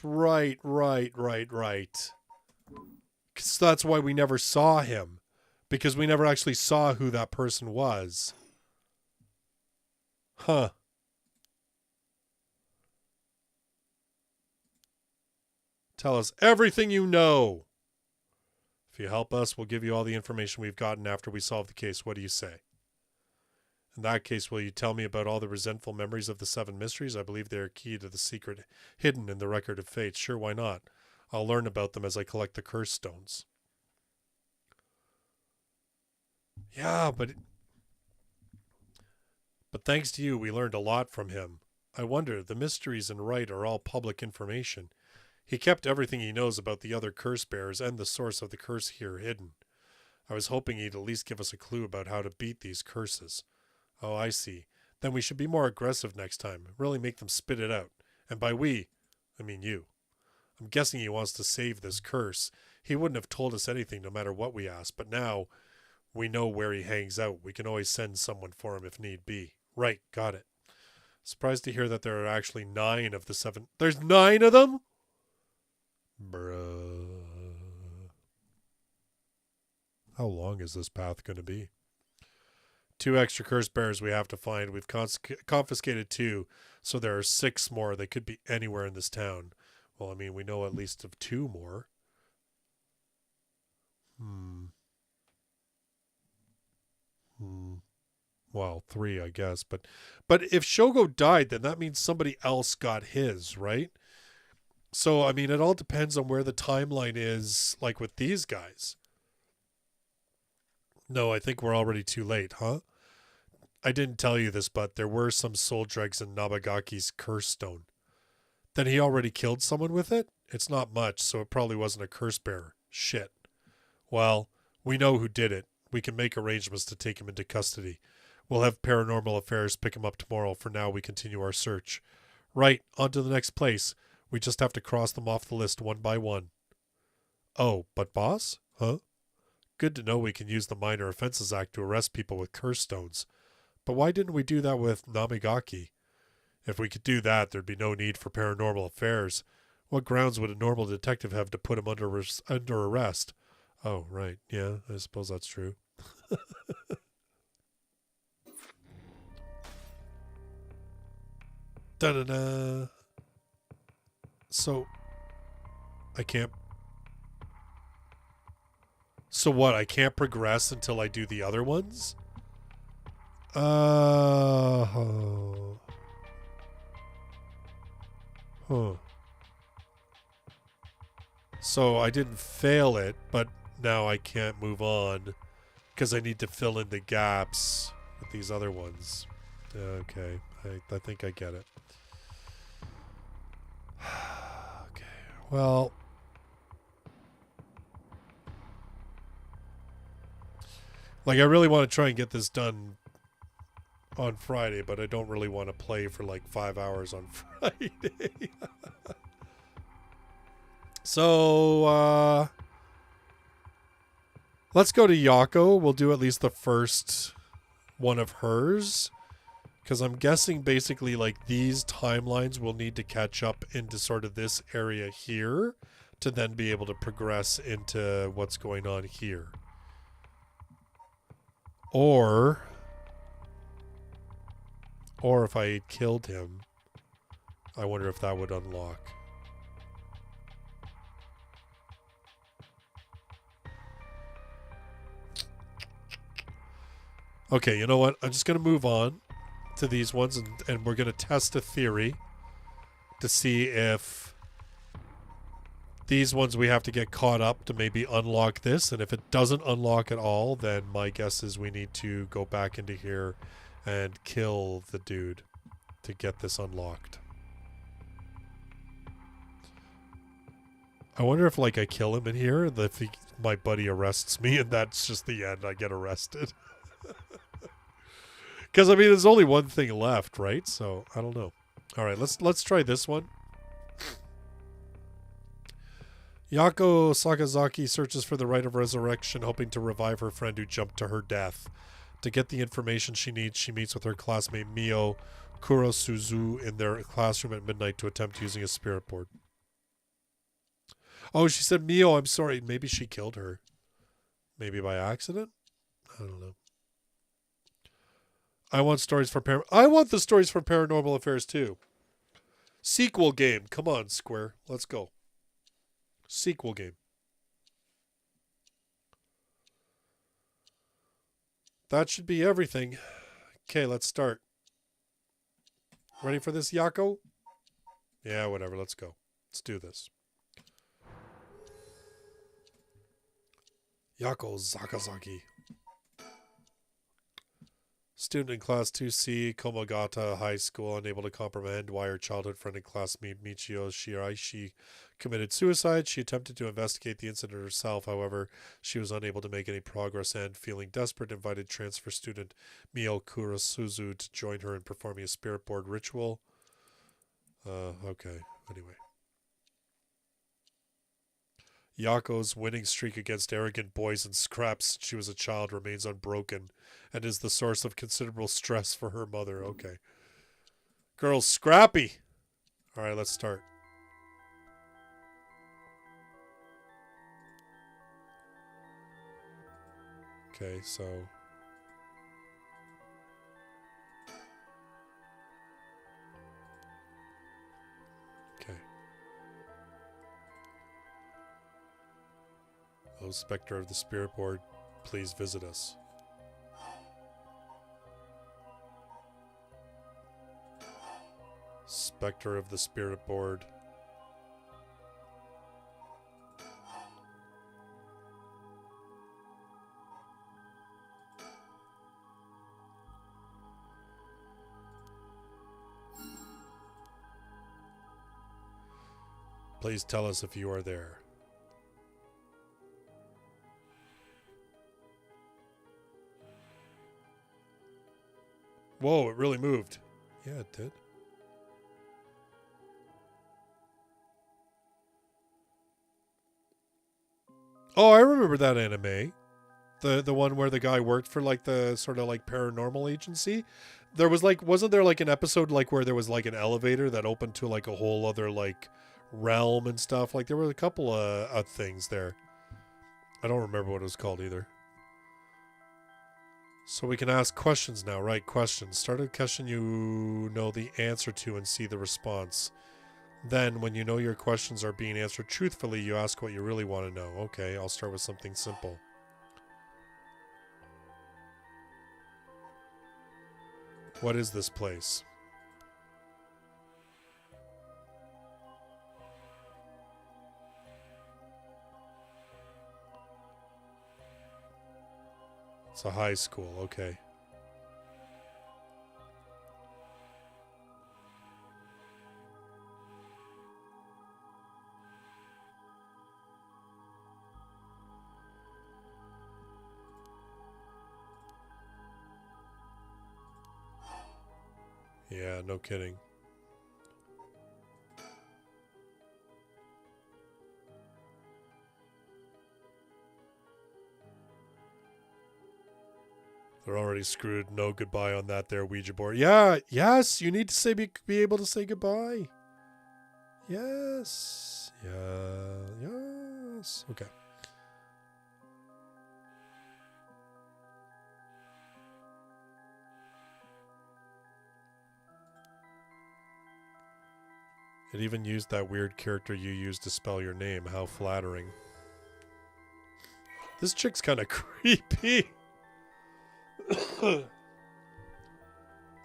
So that's why we never saw him. Because we never actually saw who that person was. Huh. Tell us everything you know. If you help us, we'll give you all the information we've gotten after we solve the case. What do you say? In that case, will you tell me about all the resentful memories of the 7 mysteries? I believe they are key to the secret hidden in the record of fate. Sure, why not? I'll learn about them as I collect the curse stones. Yeah, but thanks to you, we learned a lot from him. I wonder, the mysteries in Right are all public information. He kept everything he knows about the other curse bearers and the source of the curse here hidden. I was hoping he'd at least give us a clue about how to beat these curses. Oh, I see. then we should be more aggressive next time. Really make them spit it out. And by we, I mean you. I'm guessing he wants to save this curse. He wouldn't have told us anything no matter what we asked, but now we know where he hangs out. We can always send someone for him if need be. Right, got it. Surprised to hear that there are actually 9 of the 7. There's 9 of them? Bruh. How long is this path going to be? 2 extra curse bearers we have to find. We've confiscated 2, so there are 6 more. They could be anywhere in this town. Well, I mean, we know at least of 2 more. Well, 3, I guess. But if Shogo died, then that means somebody else got his, right? So, I mean, it all depends on where the timeline is, like with these guys. No, I think we're already too late, huh? I didn't tell you this, but there were some soul dregs in Nabagaki's curse stone. Then he already killed someone with it? It's not much, so it probably wasn't a curse bearer. Shit. Well, we know who did it. We can make arrangements to take him into custody. We'll have Paranormal Affairs pick him up tomorrow. For now, we continue our search. Right, on to the next place. We just have to cross them off the list one by one. Oh, but boss? Huh? Good to know we can use the Minor Offenses Act to arrest people with curse stones. But why didn't we do that with Namigaki? If we could do that, there'd be no need for Paranormal Affairs. What grounds would a normal detective have to put him under arrest? Oh, right. Yeah, I suppose that's true. Da-da-da. So, I can't... So what, I can't progress until I do the other ones? Huh. So I didn't fail it, but now I can't move on because I need to fill in the gaps with these other ones. Okay, I think I get it. Okay, well... Like, I really want to try and get this done on Friday, but I don't really want to play for like 5 hours on Friday. So, let's go to Yako. We'll do at least the first one of hers. Because I'm guessing basically like these timelines will need to catch up into sort of this area here to then be able to progress into what's going on here. Or if I had killed him, I wonder if that would unlock. Okay, you know what? I'm just going to move on to these ones, and we're going to test a theory to see if these ones we have to get caught up to maybe unlock this, and if it doesn't unlock at all, then my guess is we need to go back into here and kill the dude to get this unlocked. I wonder if like I kill him in here, if my buddy arrests me, and that's just the end. I get arrested. Because I mean, there's only one thing left, right? So I don't know. All right, let's try this one. Yako Sakazaki searches for the right of resurrection, hoping to revive her friend who jumped to her death. To get the information she needs, she meets with her classmate Mio Kurosuzu in their classroom at midnight to attempt using a spirit board. Oh, she said, Mio, I'm sorry. Maybe she killed her. Maybe by accident? I don't know. I want stories for I want the stories for Paranormal Affairs too. Sequel game. Come on, Square. Let's go. Sequel game. That should be everything. Okay, let's start. Ready for this, Yako? Yeah, whatever. Let's go. Let's do this. Yako Sakazaki. Student in Class 2C, Komagata High School, unable to comprehend why her childhood friend and classmate Michio Shiraishi committed suicide. She attempted to investigate the incident herself. However, she was unable to make any progress and, feeling desperate, invited transfer student Mio Kurasuzu to join her in performing a spirit board ritual. Okay. Anyway. Yako's winning streak against arrogant boys and scraps since she was a child remains unbroken and is the source of considerable stress for her mother. Okay. Girl's scrappy. All right, let's start. Okay, so... Okay. Oh, Spectre of the Spirit Board, please visit us. Spectre of the Spirit Board. Please tell us if you are there. Whoa, it really moved. Yeah, it did. Oh, I remember that anime. The one where the guy worked for like the sort of like paranormal agency. There was like, wasn't there like an episode like where there was like an elevator that opened to like a whole other like realm and stuff? Like there were a couple of things there. I don't remember what it was called either. So we can ask questions now, right? Questions. Start a question you know the answer to and see the response. Then, when you know your questions are being answered truthfully, you ask what you really want to know. Okay, I'll start with something simple. What is this place? It's a high school, okay. Yeah, no kidding. They're already screwed. No goodbye on that there Ouija board. Yeah, yes, you need to say be able to say goodbye. Yes. Yeah, yes. Okay. It even used that weird character you used to spell your name. How flattering. This chick's kind of creepy.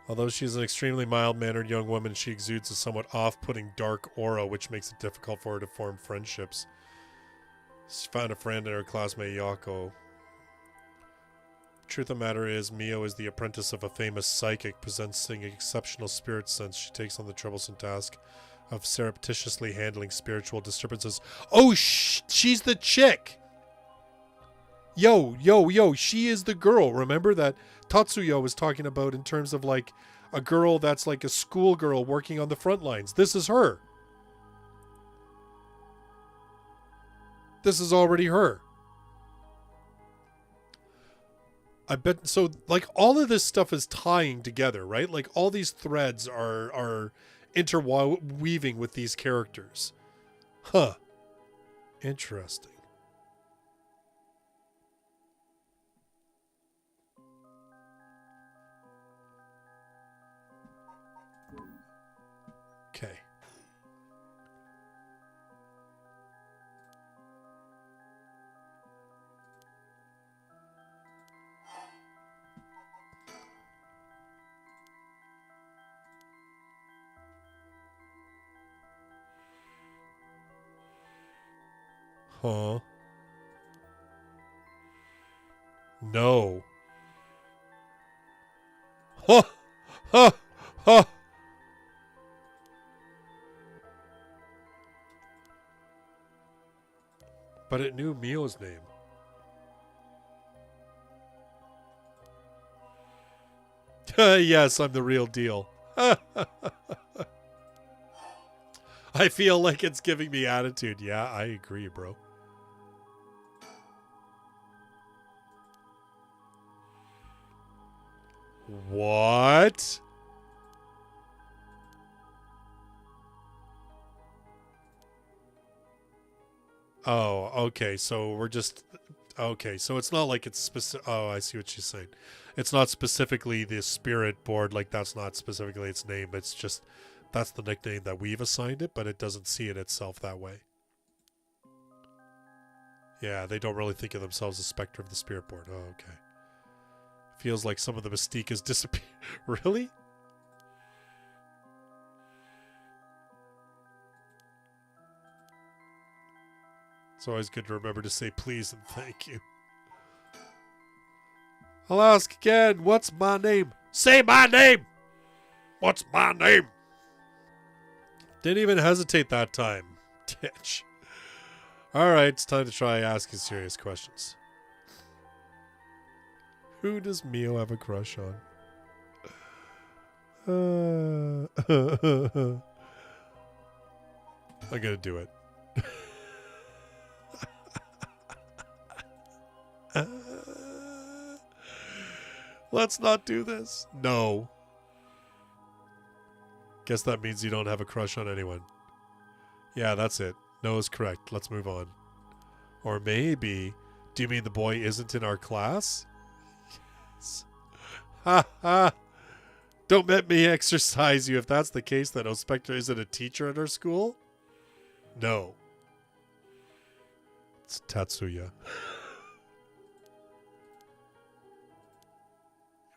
Although she's an extremely mild-mannered young woman, she exudes a somewhat off-putting dark aura, which makes it difficult for her to form friendships. She found a friend in her classmate Yako. Truth of the matter is, Mio is the apprentice of a famous psychic possessing exceptional spirit sense. She takes on the troublesome task of surreptitiously handling spiritual disturbances. Oh, she's the chick! Yo, she is the girl. Remember that Tatsuya was talking about in terms of like a girl that's like a schoolgirl working on the front lines. This is her. This is already her. I bet so. Like all of this stuff is tying together, right? Like all these threads are interweaving with these characters. Huh. Interesting. Okay. Huh. No. Huh. Huh. Huh. But it knew Mio's name. Yes, I'm the real deal. I feel like it's giving me attitude. Yeah, I agree, bro. What? Oh, okay. So we're just... Okay, so it's not like it's specific... Oh, I see what she's saying. It's not specifically the spirit board. Like, that's not specifically its name. It's just... That's the nickname that we've assigned it, but it doesn't see it itself that way. Yeah, they don't really think of themselves as Spectre of the Spirit Board. Oh, okay. Feels like some of the mystique has disappeared. Really? It's always good to remember to say please and thank you. I'll ask again. What's my name? Say my name! What's my name? Didn't even hesitate that time. Titch. Alright, it's time to try asking serious questions. Who does Mio have a crush on? I'm gonna do it. Let's not do this. No. Guess that means you don't have a crush on anyone. Yeah, that's it. No is correct. Let's move on. Or maybe... Do you mean the boy isn't in our class? Yes. Ha ha! Don't let me exercise you. If that's the case, then Spectre isn't a teacher at our school? No. It's Tatsuya.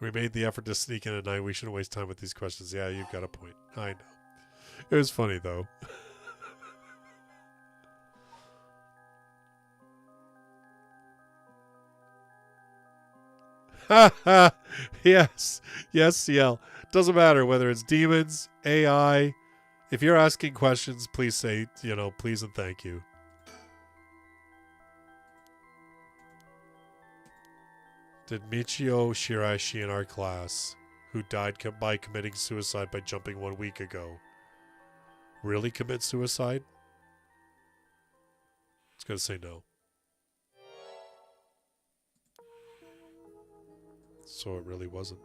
We made the effort to sneak in at night. We shouldn't waste time with these questions. Yeah, you've got a point. I know. It was funny, though. Ha ha! Yes. Yes, CL. Doesn't matter whether it's demons, AI. If you're asking questions, please say, please and thank you. Did Michio Shiraishi in our class, who died by committing suicide by jumping 1 week ago, really commit suicide? It's going to say no. So it really wasn't.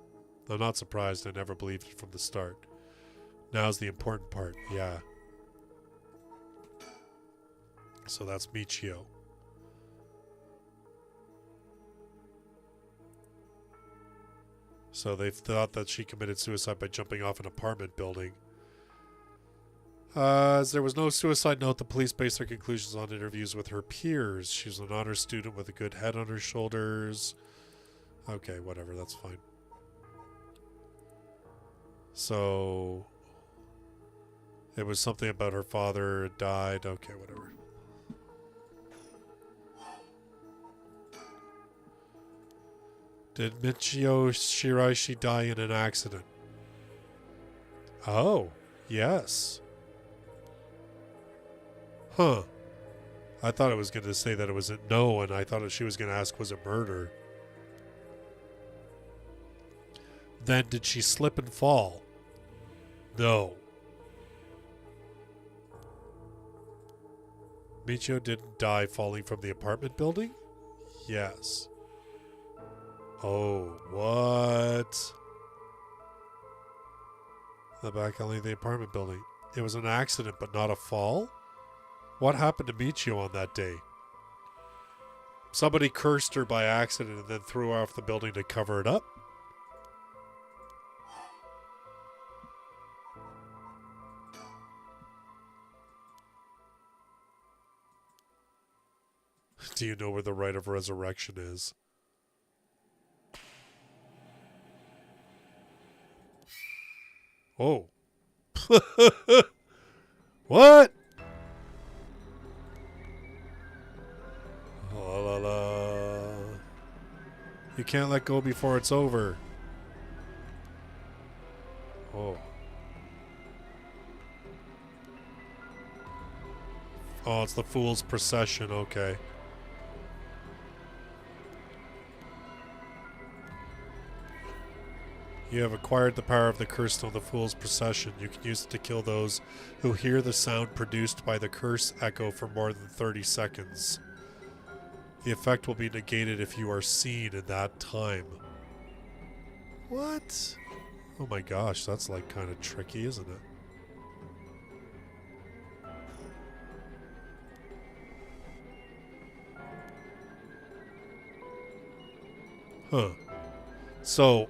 I'm not surprised. I never believed it from the start. Now's the important part. Yeah. So that's Michio. So they thought that she committed suicide by jumping off an apartment building. As there was no suicide note, the police based their conclusions on interviews with her peers. She was an honor student with a good head on her shoulders. Okay, whatever, that's fine. So it was something about her father died. Okay, whatever. Did Michio Shiraishi die in an accident? Oh, yes. Huh. I thought it was going to say that it was a no, and I thought she was going to ask, was it murder? Then did she slip and fall? No. Michio didn't die falling from the apartment building? Yes. Oh, what? The back alley of the apartment building. It was an accident, but not a fall? What happened to Michio on that day? Somebody cursed her by accident and then threw her off the building to cover it up? Do you know where the rite of resurrection is? Oh. What? La la la. You can't let go before it's over. Oh. Oh, it's the Fool's Procession. Okay. You have acquired the power of the curse of the Fool's Procession. You can use it to kill those who hear the sound produced by the curse echo for more than 30 seconds. The effect will be negated if you are seen in that time. What? Oh my gosh, that's like kind of tricky, isn't it? Huh. So...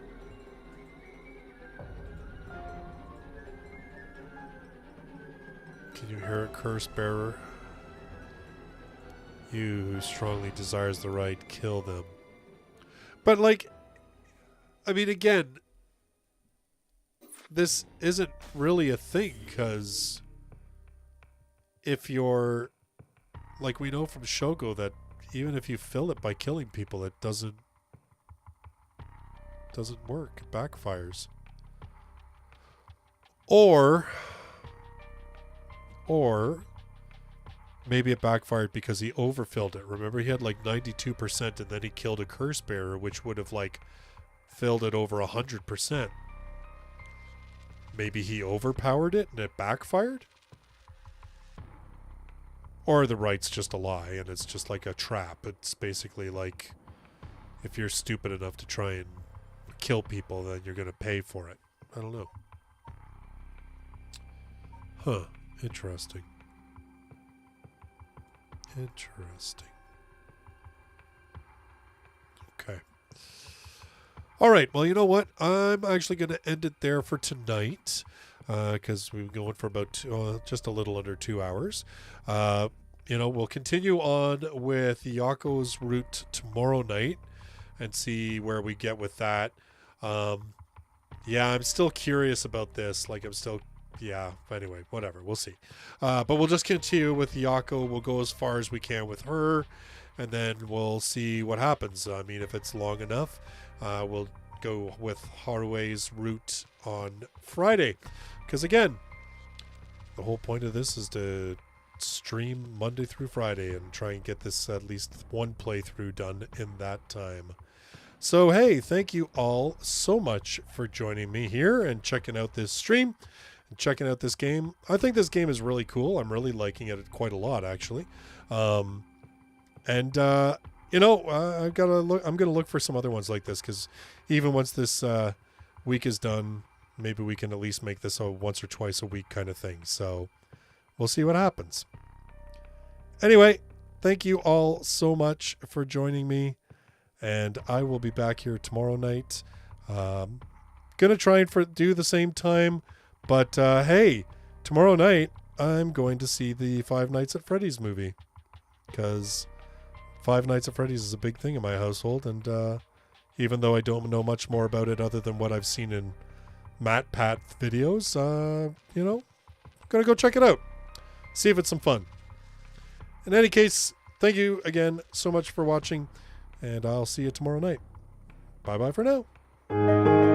Can you hear it, curse bearer? You who strongly desires the right, kill them. But like, I mean, again, this isn't really a thing, because if you're, like we know from Shogo that even if you fill it by killing people, it doesn't work. It backfires. Or maybe it backfired because he overfilled it. Remember, he had like 92% and then he killed a curse bearer, which would have like filled it over 100%. Maybe he overpowered it and it backfired? Or the right's just a lie and it's just like a trap. It's basically like, if you're stupid enough to try and kill people, then you're going to pay for it. I don't know. Huh. Interesting. Interesting. Okay. All right. Well, you know what? I'm actually going to end it there for tonight because we've been going for about just a little under 2 hours. You know, we'll continue on with Yako's route tomorrow night and see where we get with that. Yeah, I'm still curious about this. Like, yeah, anyway, whatever. We'll see. But we'll just continue with Yako. We'll go as far as we can with her, and then we'll see what happens. I mean, if it's long enough, we'll go with Harue's route on Friday. Because, again, the whole point of this is to stream Monday through Friday and try and get this at least one playthrough done in that time. So, hey, thank you all so much for joining me here and checking out this stream. Checking out this game. I think this game is really cool. I'm really liking it quite a lot, actually. You know, I'm gonna look for some other ones like this, because even once this week is done, maybe we can at least make this a once or twice a week kind of thing. So we'll see what happens. Anyway, thank you all so much for joining me, and I will be back here tomorrow night. Gonna try and do the same time. But, hey, tomorrow night, I'm going to see the Five Nights at Freddy's movie. Because Five Nights at Freddy's is a big thing in my household. And even though I don't know much more about it other than what I've seen in Matt Pat videos, you know, I'm going to go check it out. See if it's some fun. In any case, thank you again so much for watching. And I'll see you tomorrow night. Bye-bye for now.